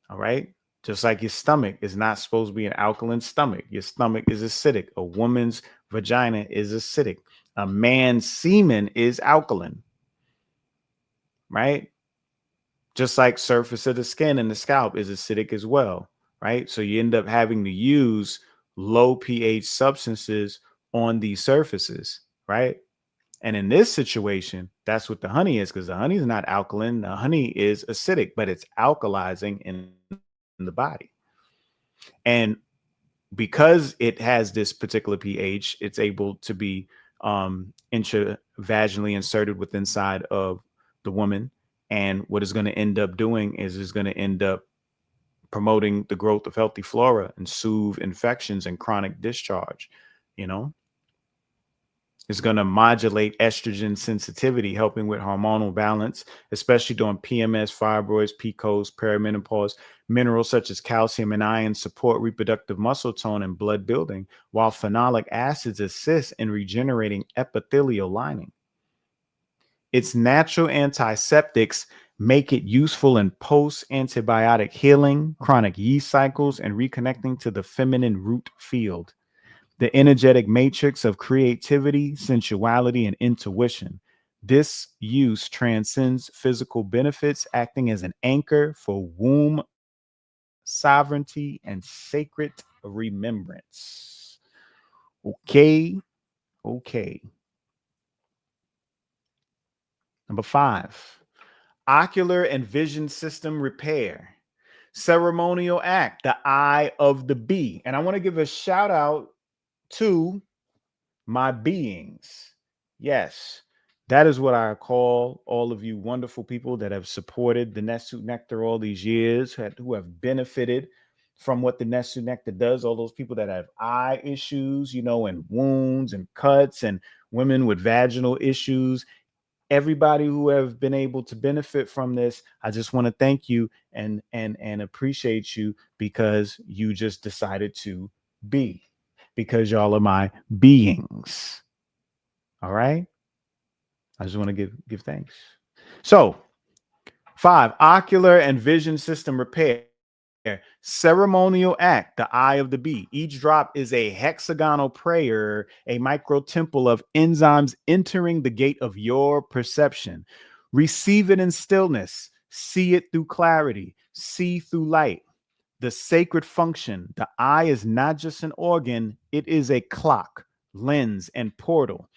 All right. Just like your stomach is not supposed to be an alkaline stomach. Your stomach is acidic. A woman's vagina is acidic. A man's semen is alkaline. Right. Just like surface of the skin and the scalp is acidic as well. Right. So you end up having to use low pH substances on these surfaces. Right. And in this situation, that's what the honey is, because the honey is not alkaline. The honey is acidic, but it's alkalizing in the body. And because it has this particular pH, it's able to be intravaginally inserted with inside of the woman. And what it's going to end up doing is it's going to end up promoting the growth of healthy flora and soothe infections and chronic discharge. You know, it's going to modulate estrogen sensitivity, helping with hormonal balance, especially during PMS, fibroids, PCOS, perimenopause. Minerals such as calcium and iron support reproductive muscle tone and blood building, while phenolic acids assist in regenerating epithelial lining. Its natural antiseptics make it useful in post-antibiotic healing, chronic yeast cycles, and reconnecting to the feminine root field. The energetic matrix of creativity, sensuality, and intuition. This use transcends physical benefits, acting as an anchor for womb sovereignty and sacred remembrance. Okay. Number 5, ocular and vision system repair. Ceremonial act, the eye of the bee. And I want to give a shout out to my beings. Yes, that is what I call all of you wonderful people that have supported the Nessu Nectar all these years, who have benefited from what the Nessu Nectar does. All those people that have eye issues, and wounds and cuts, and women with vaginal issues. Everybody who have been able to benefit from this, I just want to thank you and appreciate you because you just decided to be, because y'all are my beings. All right. I just want to give thanks. So 5, ocular and vision system repair. Ceremonial act, the eye of the bee. Each drop is a hexagonal prayer, a micro temple of enzymes entering the gate of your perception. Receive it in stillness. See it through clarity. See through light. The sacred function. The eye is not just an organ, it is a clock, lens, and portal.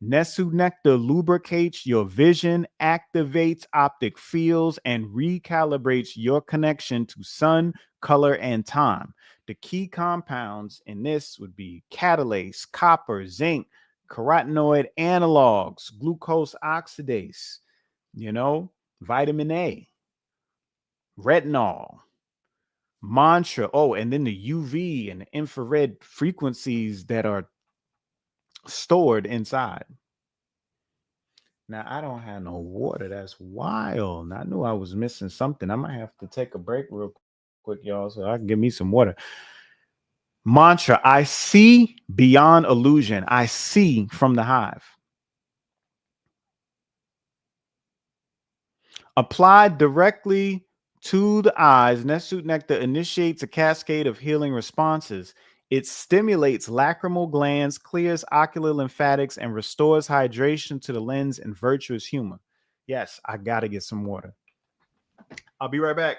Nessu nectar lubricates your vision, activates optic fields, and recalibrates your connection to sun, color, and time. The key compounds in this would be catalase, copper, zinc, carotenoid analogs, glucose oxidase, vitamin A, retinol, mantra. Oh, and then the UV and the infrared frequencies that are stored inside. Now, I don't have no water. That's wild. I knew I was missing something. I might have to take a break real quick, y'all, so I can get me some water. Mantra: I see beyond illusion. I see from the hive. Applied directly to the eyes, Nessu nectar initiates a cascade of healing responses. It stimulates lacrimal glands, clears ocular lymphatics, and restores hydration to the lens and virtuous humor. Yes, I got to get some water. I'll be right back.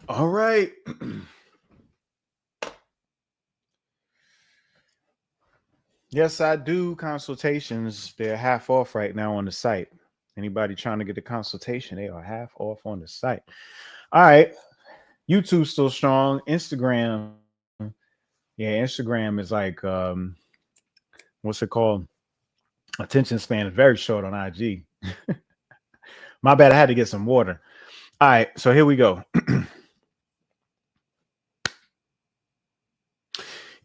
All right. Yes, I do consultations. They're half off right now on the site. Anybody trying to get a consultation, they are half off on the site. All right. YouTube's still strong. Instagram. Yeah, Instagram is like what's it called? Attention span is very short on IG. My bad, I had to get some water. All right, so here we go.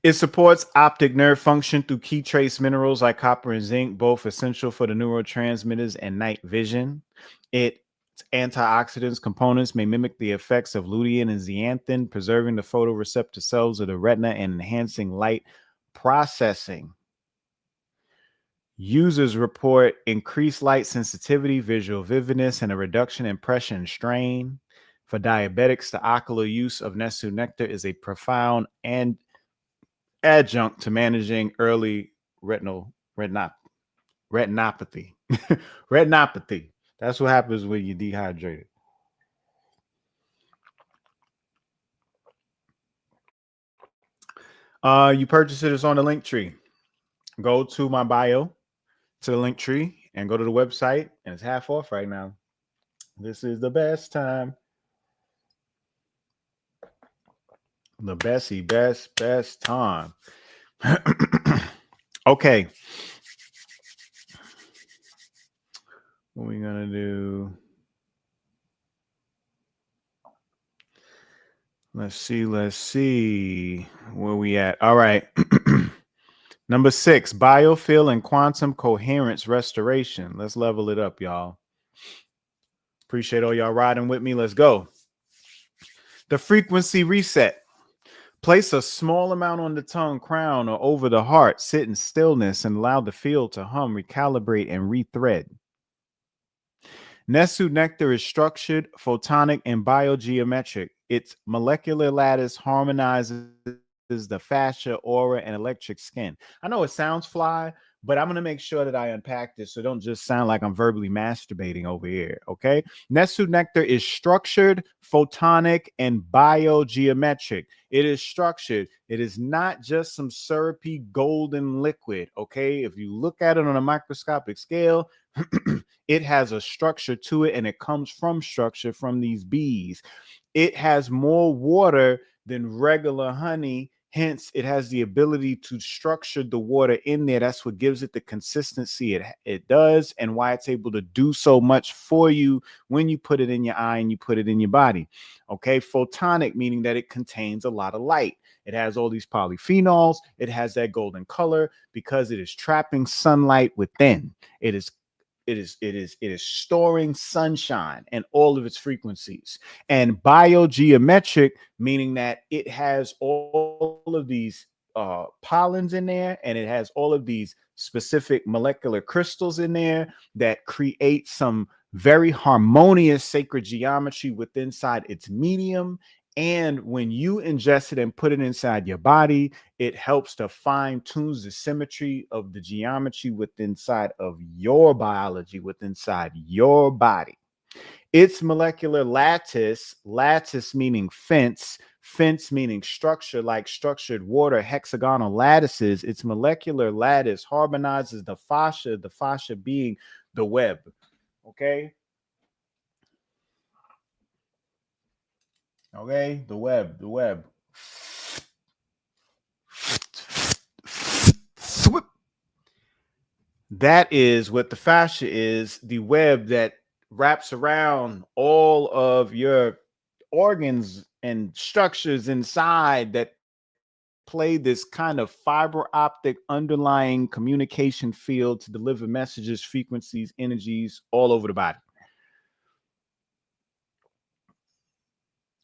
It supports optic nerve function through key trace minerals like copper and zinc, both essential for the neurotransmitters and night vision. Its antioxidants components may mimic the effects of lutein and zeaxanthin, preserving the photoreceptor cells of the retina and enhancing light processing. Users report increased light sensitivity, visual vividness, and a reduction in pressure and strain. For diabetics, the ocular use of Nessu nectar is a profound and adjunct to managing early retinopathy. Retinopathy. That's what happens when you're dehydrated. You purchase it, it's on the link tree. Go to my bio, to the link tree, and go to the website, and it's half off right now. This is the best time. The best time. Okay. What are we gonna do? Let's see. Where we at? All right. Number 6, biofield and quantum coherence restoration. Let's level it up, y'all. Appreciate all y'all riding with me. Let's go. The frequency reset. Place a small amount on the tongue, crown, or over the heart. Sit in stillness and allow the field to hum, recalibrate, and rethread. Nessu nectar is structured, photonic, and biogeometric. Its molecular lattice harmonizes the fascia, aura, and electric skin. I know it sounds fly, but I'm going to make sure that I unpack this so don't just sound like I'm verbally masturbating over here, okay? Nessu nectar is structured, photonic, and biogeometric. It is structured. It is not just some syrupy golden liquid, okay? If you look at it on a microscopic scale, it has a structure to it, and it comes from structure from these bees. It has more water than regular honey. Hence, it has the ability to structure the water in there. That's what gives it the consistency it does, and why it's able to do so much for you when you put it in your eye and you put it in your body. Okay, photonic, meaning that it contains a lot of light. It has all these polyphenols. It has that golden color because it is trapping sunlight within. It is storing sunshine and all of its frequencies. And biogeometric, meaning that it has all of these pollens in there, and it has all of these specific molecular crystals in there that create some very harmonious sacred geometry within inside its medium. And when you ingest it and put it inside your body, it helps to fine tune the symmetry of the geometry within inside of your biology, within inside your body. Its molecular lattice, lattice meaning fence, fence meaning structure, like structured water, hexagonal lattices. Its molecular lattice harmonizes the fascia being the web. Okay. Okay, the web. That is what the fascia is, the web that wraps around all of your organs and structures inside that play this kind of fiber optic underlying communication field to deliver messages, frequencies, energies all over the body.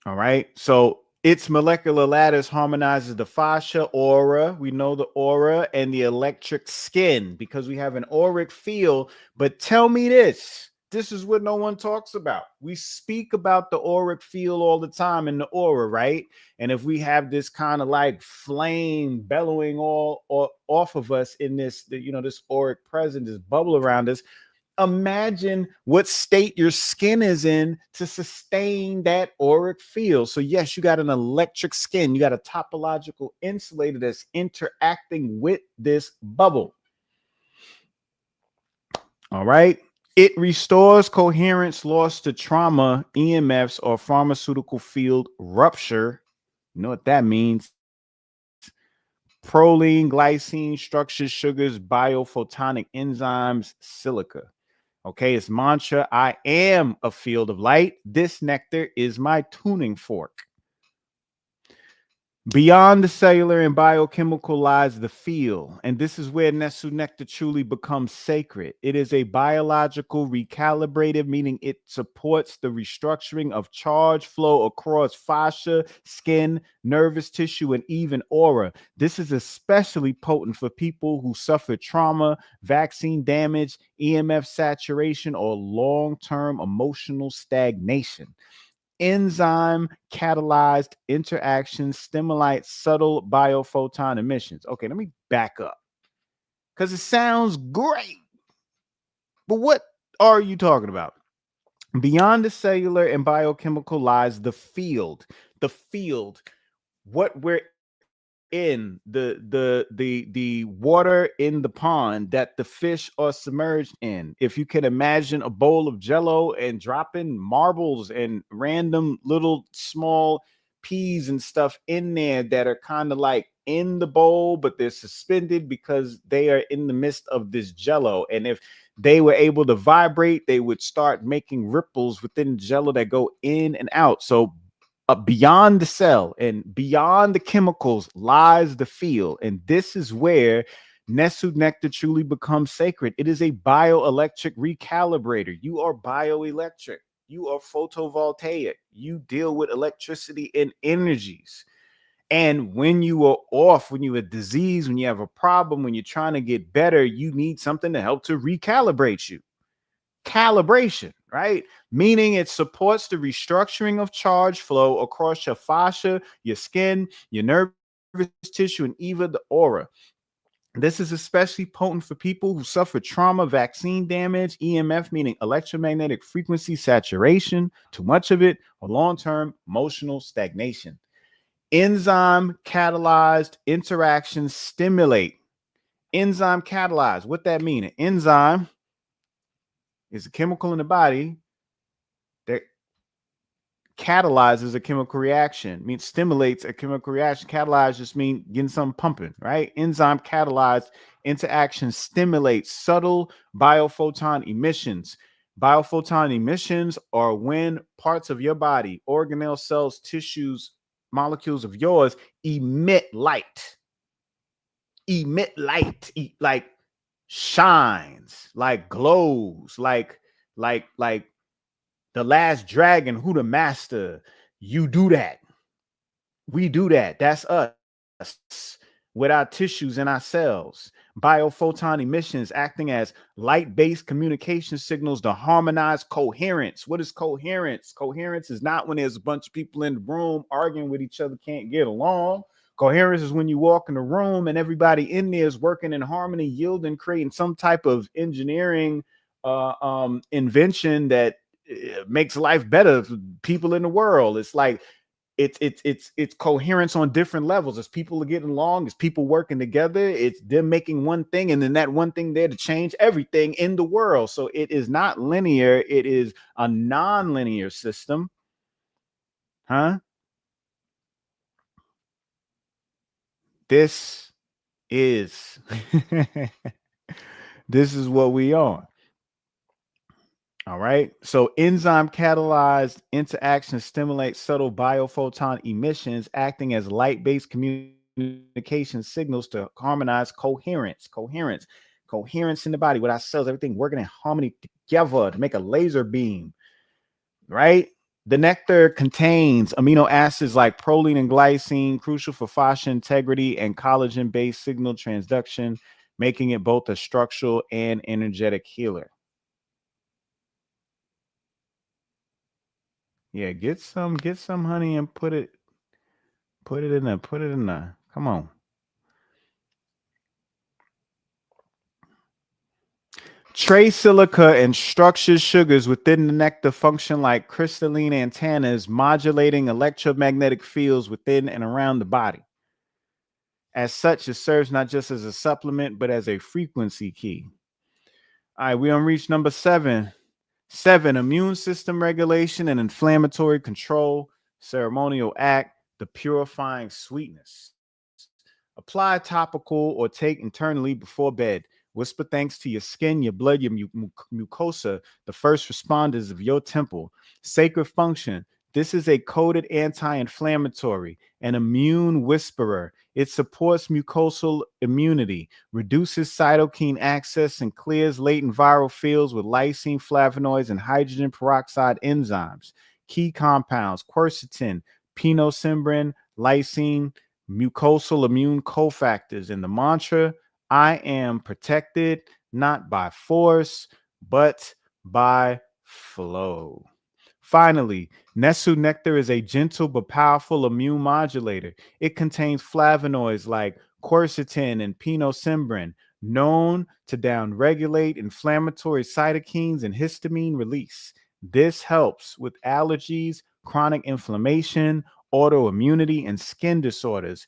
All right. So its molecular lattice harmonizes the fascia, aura. We know the aura, and the electric skin because we have an auric field. But tell me this. This is what no one talks about. We speak about the auric field all the time in the aura, right? And if we have this kind of like flame bellowing all off of us in this, this auric presence, this bubble around us, imagine what state your skin is in to sustain that auric field. So yes, you got an electric skin. You got a topological insulator that's interacting with this bubble. All right. It restores coherence lost to trauma, EMFs, or pharmaceutical field rupture. You know what that means? Proline, glycine, structures, sugars, biophotonic enzymes, silica. Okay, it's mantra. I am a field of light. This nectar is my tuning fork. Beyond the cellular and biochemical lies the field, and this is where Nessu nectar truly becomes sacred. It is a biological recalibrative, meaning it supports the restructuring of charge flow across fascia, skin, nervous tissue, and even aura. This is especially potent for people who suffer trauma, vaccine damage, EMF saturation, or long-term emotional stagnation. Enzyme catalyzed interactions stimulate subtle biophoton emissions. Okay, let me back up because it sounds great. But what are you talking about? Beyond the cellular and biochemical lies the field. The field, what we're in, the water in the pond that the fish are submerged in. If you can imagine a bowl of jello and dropping marbles and random little small peas and stuff in there that are kind of like in the bowl, but they're suspended because they are in the midst of this jello. And if they were able to vibrate, they would start making ripples within jello that go in and out. So beyond the cell and beyond the chemicals lies the field. And this is where Nessu nectar truly becomes sacred. It is a bioelectric recalibrator. You are bioelectric. You are photovoltaic. You deal with electricity and energies. And when you are off, when you have a disease, when you have a problem, when you're trying to get better, you need something to help to recalibrate you. Calibration, right? Meaning it supports the restructuring of charge flow across your fascia, your skin, your nervous tissue, and even the aura. This is especially potent for people who suffer trauma, vaccine damage, EMF, meaning electromagnetic frequency saturation, too much of it, or long term emotional stagnation. Enzyme catalyzed interactions stimulate. Enzyme catalyzed. What that mean? An enzyme is a chemical in the body that catalyzes a chemical reaction, means stimulates a chemical reaction. Catalyze just mean getting something pumping, right? Enzyme catalyzed interaction stimulates subtle biophoton emissions. Biophoton emissions are when parts of your body, organelle, cells, tissues, molecules of yours emit light. Like shines, like glows, like the last dragon, who the master. You do that. We do that. That's us with our tissues and our cells. Biophoton emissions acting as light-based communication signals to harmonize coherence. What is coherence? Coherence is not when there's a bunch of people in the room arguing with each other, can't get along. Coherence is when you walk in the room and everybody in there is working in harmony, yielding, creating some type of engineering invention that makes life better for people in the world. It's like it's coherence on different levels. As people are getting along, as people working together, it's them making one thing, and then that one thing there to change everything in the world. So it is not linear, it is a non-linear system. This is this is what we are. All right. So enzyme catalyzed interaction stimulates subtle biophoton emissions, acting as light-based communication signals to harmonize coherence in the body with our cells, everything working in harmony together to make a laser beam. Right. The nectar contains amino acids like proline and glycine, crucial for fascia integrity and collagen-based signal transduction, making it both a structural and energetic healer. Yeah, get some honey and put it in the come on. Trace silica and structured sugars within the nectar function like crystalline antennas, modulating electromagnetic fields within and around the body. As such, it serves not just as a supplement, but as a frequency key. All right, we on reach number 7. 7, immune system regulation and inflammatory control, ceremonial act, the purifying sweetness. Apply topical or take internally before bed. Whisper thanks to your skin, your blood, your mucosa, the first responders of your temple. Sacred function. This is a coded anti-inflammatory, an immune whisperer. It supports mucosal immunity, reduces cytokine access, and clears latent viral fields with lysine, flavonoids, and hydrogen peroxide enzymes. Key compounds: quercetin, pinosembrine, lysine, mucosal immune cofactors. And the mantra: I am protected not by force, but by flow. Finally, Nessu nectar is a gentle but powerful immune modulator. It contains flavonoids like quercetin and pinosembrine, known to downregulate inflammatory cytokines and histamine release. This helps with allergies, chronic inflammation, autoimmunity, and skin disorders.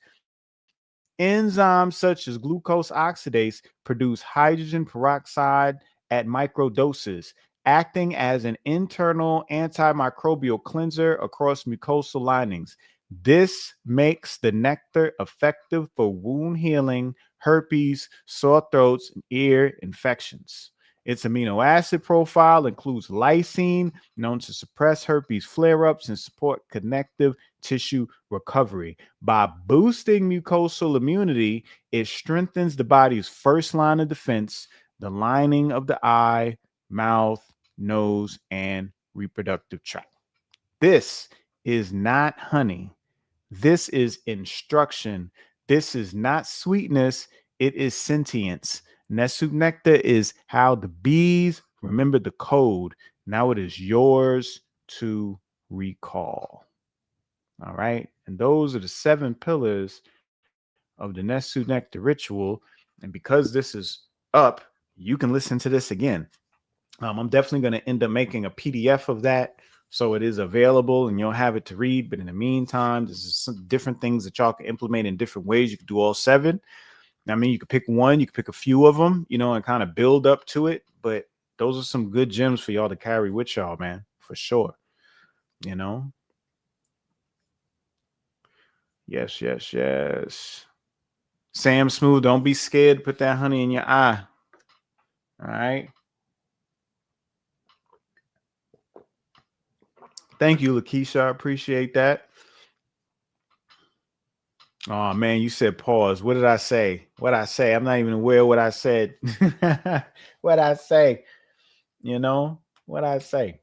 Enzymes such as glucose oxidase produce hydrogen peroxide at microdoses, acting as an internal antimicrobial cleanser across mucosal linings. This makes the nectar effective for wound healing, herpes, sore throats, and ear infections. Its amino acid profile includes lysine, known to suppress herpes flare-ups and support connective tissue recovery. By boosting mucosal immunity, it strengthens the body's first line of defense, the lining of the eye, mouth, nose, and reproductive tract. This is not honey. This is instruction. This is not sweetness. It is sentience. Nessu nectar is how the bees remember the code. Now it is yours to recall. All right. And those are the 7 pillars of the Nessu nectar ritual. And because this is up, you can listen to this again. I'm definitely going to end up making a PDF of that so it is available and you'll have it to read. But in the meantime, this is some different things that y'all can implement in different ways. You can do all 7. I mean, you could pick one, you could pick a few of them, and kind of build up to it. But those are some good gems for y'all to carry with y'all, man, for sure. Yes, yes, yes. Sam Smooth, don't be scared. Put that honey in your eye. All right. Thank you, Lakeisha. I appreciate that. Oh man, you said pause. What did I say? What I say? I'm not even aware of what I said. What I say? What I say?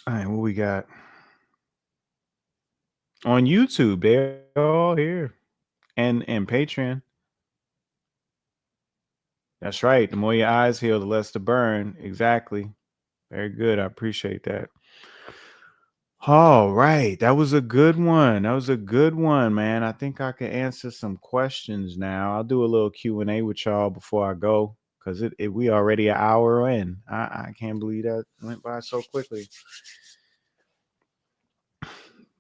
All right, what we got on YouTube? They're all here, and Patreon. That's right. The more your eyes heal, the less to burn. Exactly. Very good. I appreciate that. All right. That was a good one. Man. I think I can answer some questions now. I'll do a little Q&A with y'all before I go because we already an hour in. I can't believe that went by so quickly.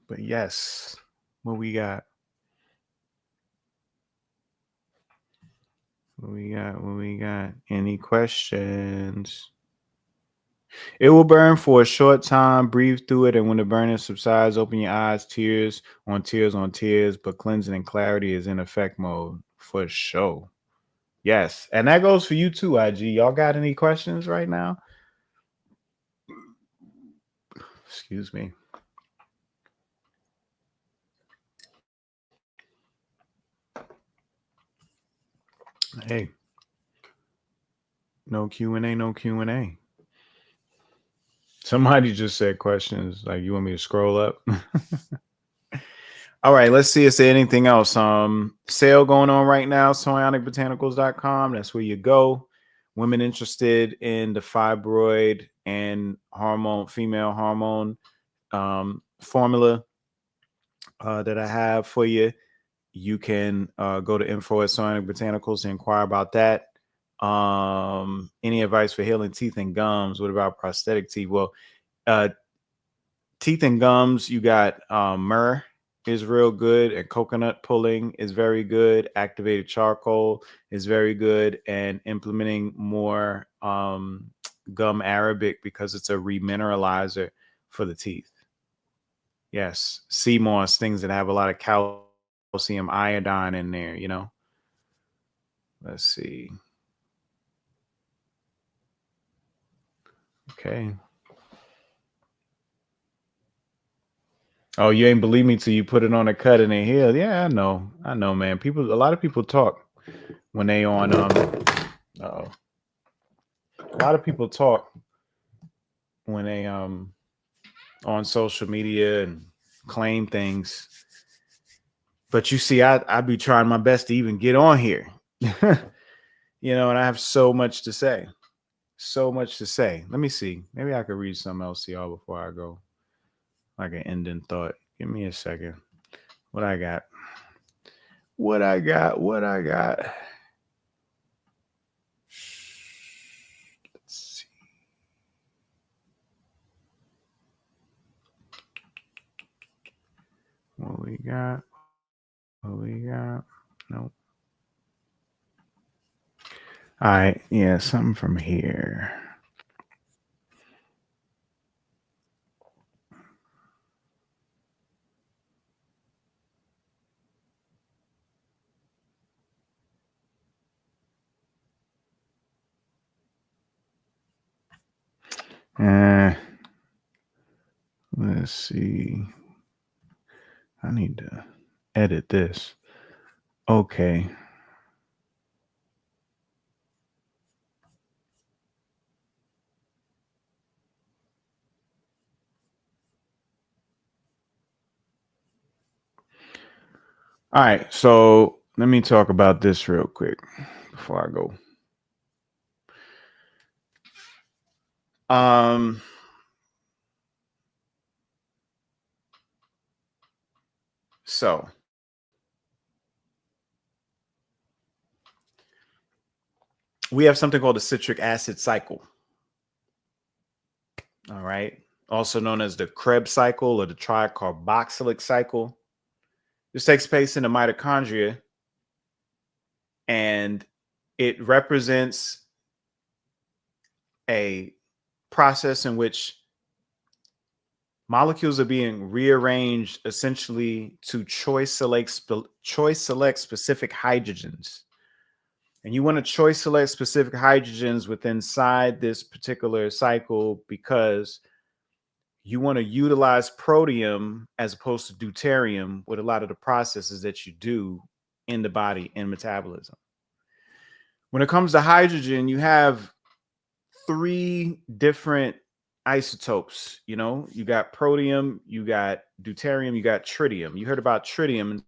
But yes, what we got? What we got? Any questions? It will burn for a short time. Breathe through it, and when the burning subsides, open your eyes. Tears on tears on tears, but cleansing and clarity is in effect mode for sure. Yes, and that goes for you too, IG. Y'all got any questions right now? Excuse me. Hey, no Q&A, no Q&A. Somebody just said questions. Like, you want me to scroll up? All right, let's see. Is there anything else? Sale going on right now, psionicbotanicals.com. That's where you go. Women interested in the fibroid and female hormone formula that I have for you. You can go to info at Psionic Botanicals to inquire about that. Any advice for healing teeth and gums? What about prosthetic teeth? Well, teeth and gums, you got myrrh is real good, and coconut pulling is very good. Activated charcoal is very good, and implementing more gum arabic because it's a remineralizer for the teeth. Yes, sea moss, things that have a lot of calcium iodine in there, Let's see. Okay. Oh, you ain't believe me till you put it on a cut and they heal. Yeah, I know, man. A lot of people talk when they on a lot of people talk when they on social media and claim things. But you see, I be trying my best to even get on here. And I have so much to say. So much to say. Let me see. Maybe I could read something else to y'all before I go. Like an ending thought. Give me a second. What I got? Let's see. What we got? Nope. All right. Yeah, something from here. Let's see. I need to edit this. Okay. All right, so let me talk about this real quick before I go. Um, so we have something called the citric acid cycle. All right, also known as the Krebs cycle or the tricarboxylic cycle. This takes place in the mitochondria, and it represents a process in which molecules are being rearranged essentially to choice select specific hydrogens. And you want to choice select specific hydrogens within inside this particular cycle because you want to utilize protium as opposed to deuterium with a lot of the processes that you do in the body in metabolism. When it comes to hydrogen, you have three different isotopes. You know, you got protium, you got deuterium, you got tritium. You heard about tritium in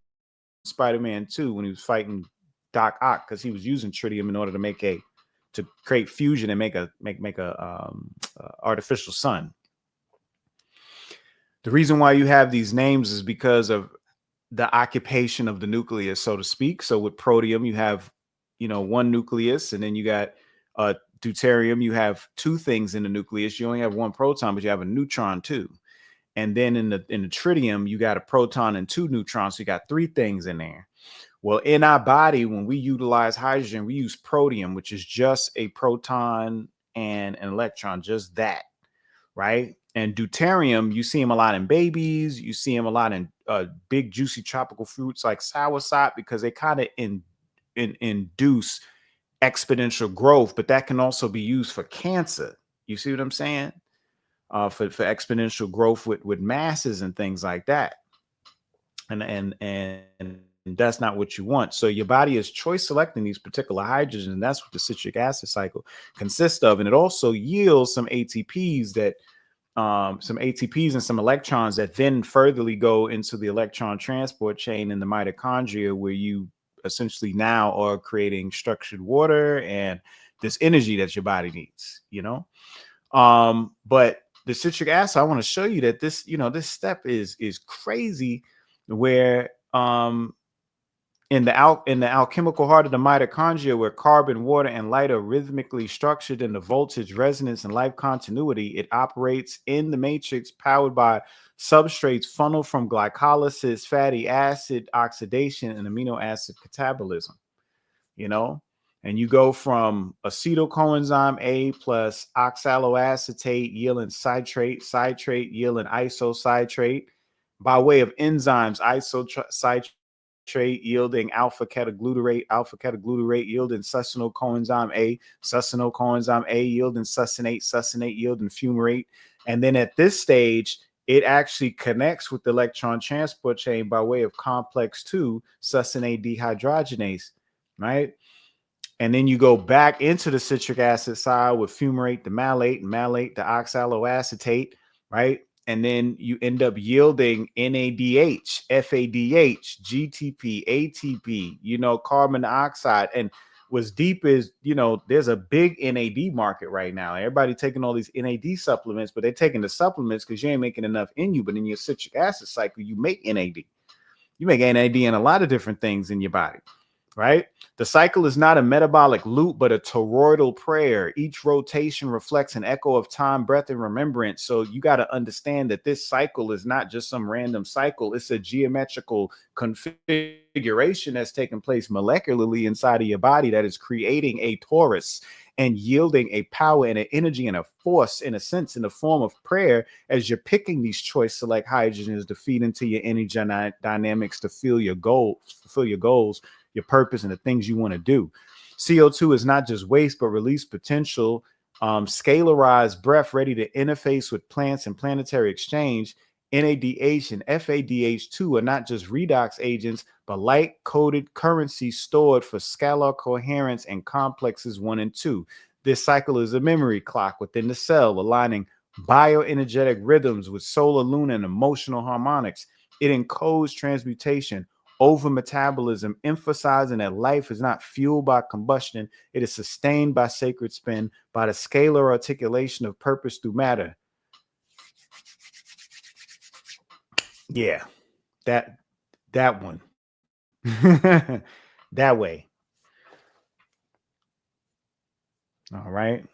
Spider-Man 2 when he was fighting Doc Ock because he was using tritium in order to create fusion and make a artificial sun. The reason why you have these names is because of the occupation of the nucleus, so to speak. So with protium, you have, one nucleus, and then you got deuterium, you have two things in the nucleus. You only have one proton, but you have a neutron too. And then in the tritium, you got a proton and two neutrons. So you got three things in there. Well, in our body, when we utilize hydrogen, we use protium, which is just a proton and an electron, just that, right? And deuterium, you see them a lot in babies. You see them a lot in big, juicy tropical fruits like soursop because they kind of induce exponential growth, but that can also be used for cancer. You see what I'm saying? For exponential growth with masses and things like that. And that's not what you want. So your body is choice selecting these particular hydrogens, and that's what the citric acid cycle consists of. And it also yields some ATPs and some electrons that then furtherly go into the electron transport chain in the mitochondria, where you essentially now are creating structured water and this energy that your body needs, but the citric acid, I want to show you that this step is crazy, where in the alchemical heart of the mitochondria, where carbon, water, and light are rhythmically structured in the voltage, resonance, and life continuity, it operates in the matrix powered by substrates funneled from glycolysis, fatty acid oxidation, and amino acid catabolism. And you go from acetyl coenzyme A plus oxaloacetate yielding citrate yielding isocitrate by way of enzymes, isocitrate yielding alpha ketoglutarate yielding succinyl coenzyme A yielding succinate yielding fumarate. And then at this stage, it actually connects with the electron transport chain by way of complex 2 succinate dehydrogenase, right? And then you go back into the citric acid side with fumarate, the malate, the oxaloacetate, right? And then you end up yielding NADH, FADH, GTP, ATP, carbon dioxide. And what's deep is, there's a big NAD market right now. Everybody taking all these NAD supplements, but they're taking the supplements because you ain't making enough in you. But in your citric acid cycle, you make NAD. You make NAD in a lot of different things in your body. Right? The cycle is not a metabolic loop, but a toroidal prayer. Each rotation reflects an echo of time, breath, and remembrance. So you got to understand that this cycle is not just some random cycle. It's a geometrical configuration that's taking place molecularly inside of your body that is creating a torus and yielding a power and an energy and a force, in a sense, in the form of prayer, as you're picking these choice select hydrogens to feed into your energy dynamics to fulfill your goals, your purpose, and the things you want to do. CO2 is not just waste, but release potential, scalarized breath ready to interface with plants and planetary exchange. NADH and FADH2 are not just redox agents, but light-coded currency stored for scalar coherence and complexes 1 and 2. This cycle is a memory clock within the cell, aligning bioenergetic rhythms with solar, lunar, and emotional harmonics. It encodes transmutation, over metabolism, emphasizing that life is not fueled by combustion. It is sustained by sacred spin, by the scalar articulation of purpose through matter. Yeah, that one. That way. All right.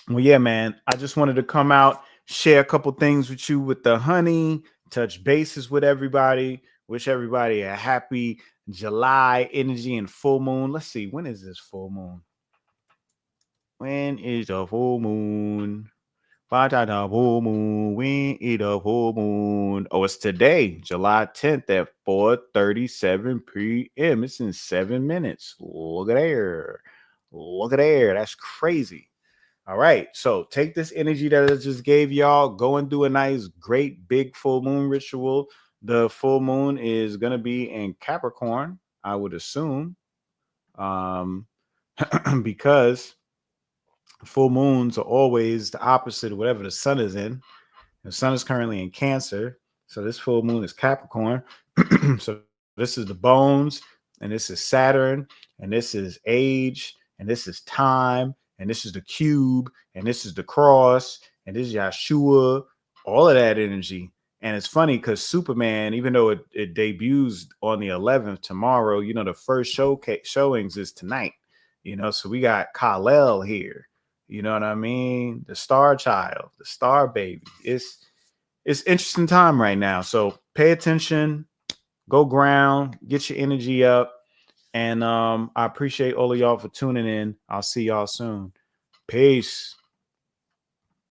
Well, yeah, man. I just wanted to come out, share a couple things with you with the honey, touch bases with everybody, wish everybody a happy July energy and full moon. Let's see, when is this full moon? When is the full moon? The full moon. When is the full moon? Oh, it's today, July 10th at 4:37 p.m. It's in 7 minutes. Look at there. Look at there. That's crazy. All right. So take this energy that I just gave y'all. Go and do a nice, great, big full moon ritual. The full moon is going to be in Capricorn, I would assume, because full moons are always the opposite of whatever the sun is in. The sun is currently in Cancer. So this full moon is Capricorn. So this is the bones, and this is Saturn, and this is age, and this is time, and this is the cube, and this is the cross, and this is Yeshua, all of that energy. And it's funny because Superman, even though it debuts on the 11th tomorrow, you know, the first showings is tonight, you know, so we got Kal-El here. You know what I mean? The star child, the star baby. It's interesting time right now. So pay attention, go ground, get your energy up. And I appreciate all of y'all for tuning in. I'll see y'all soon. Peace.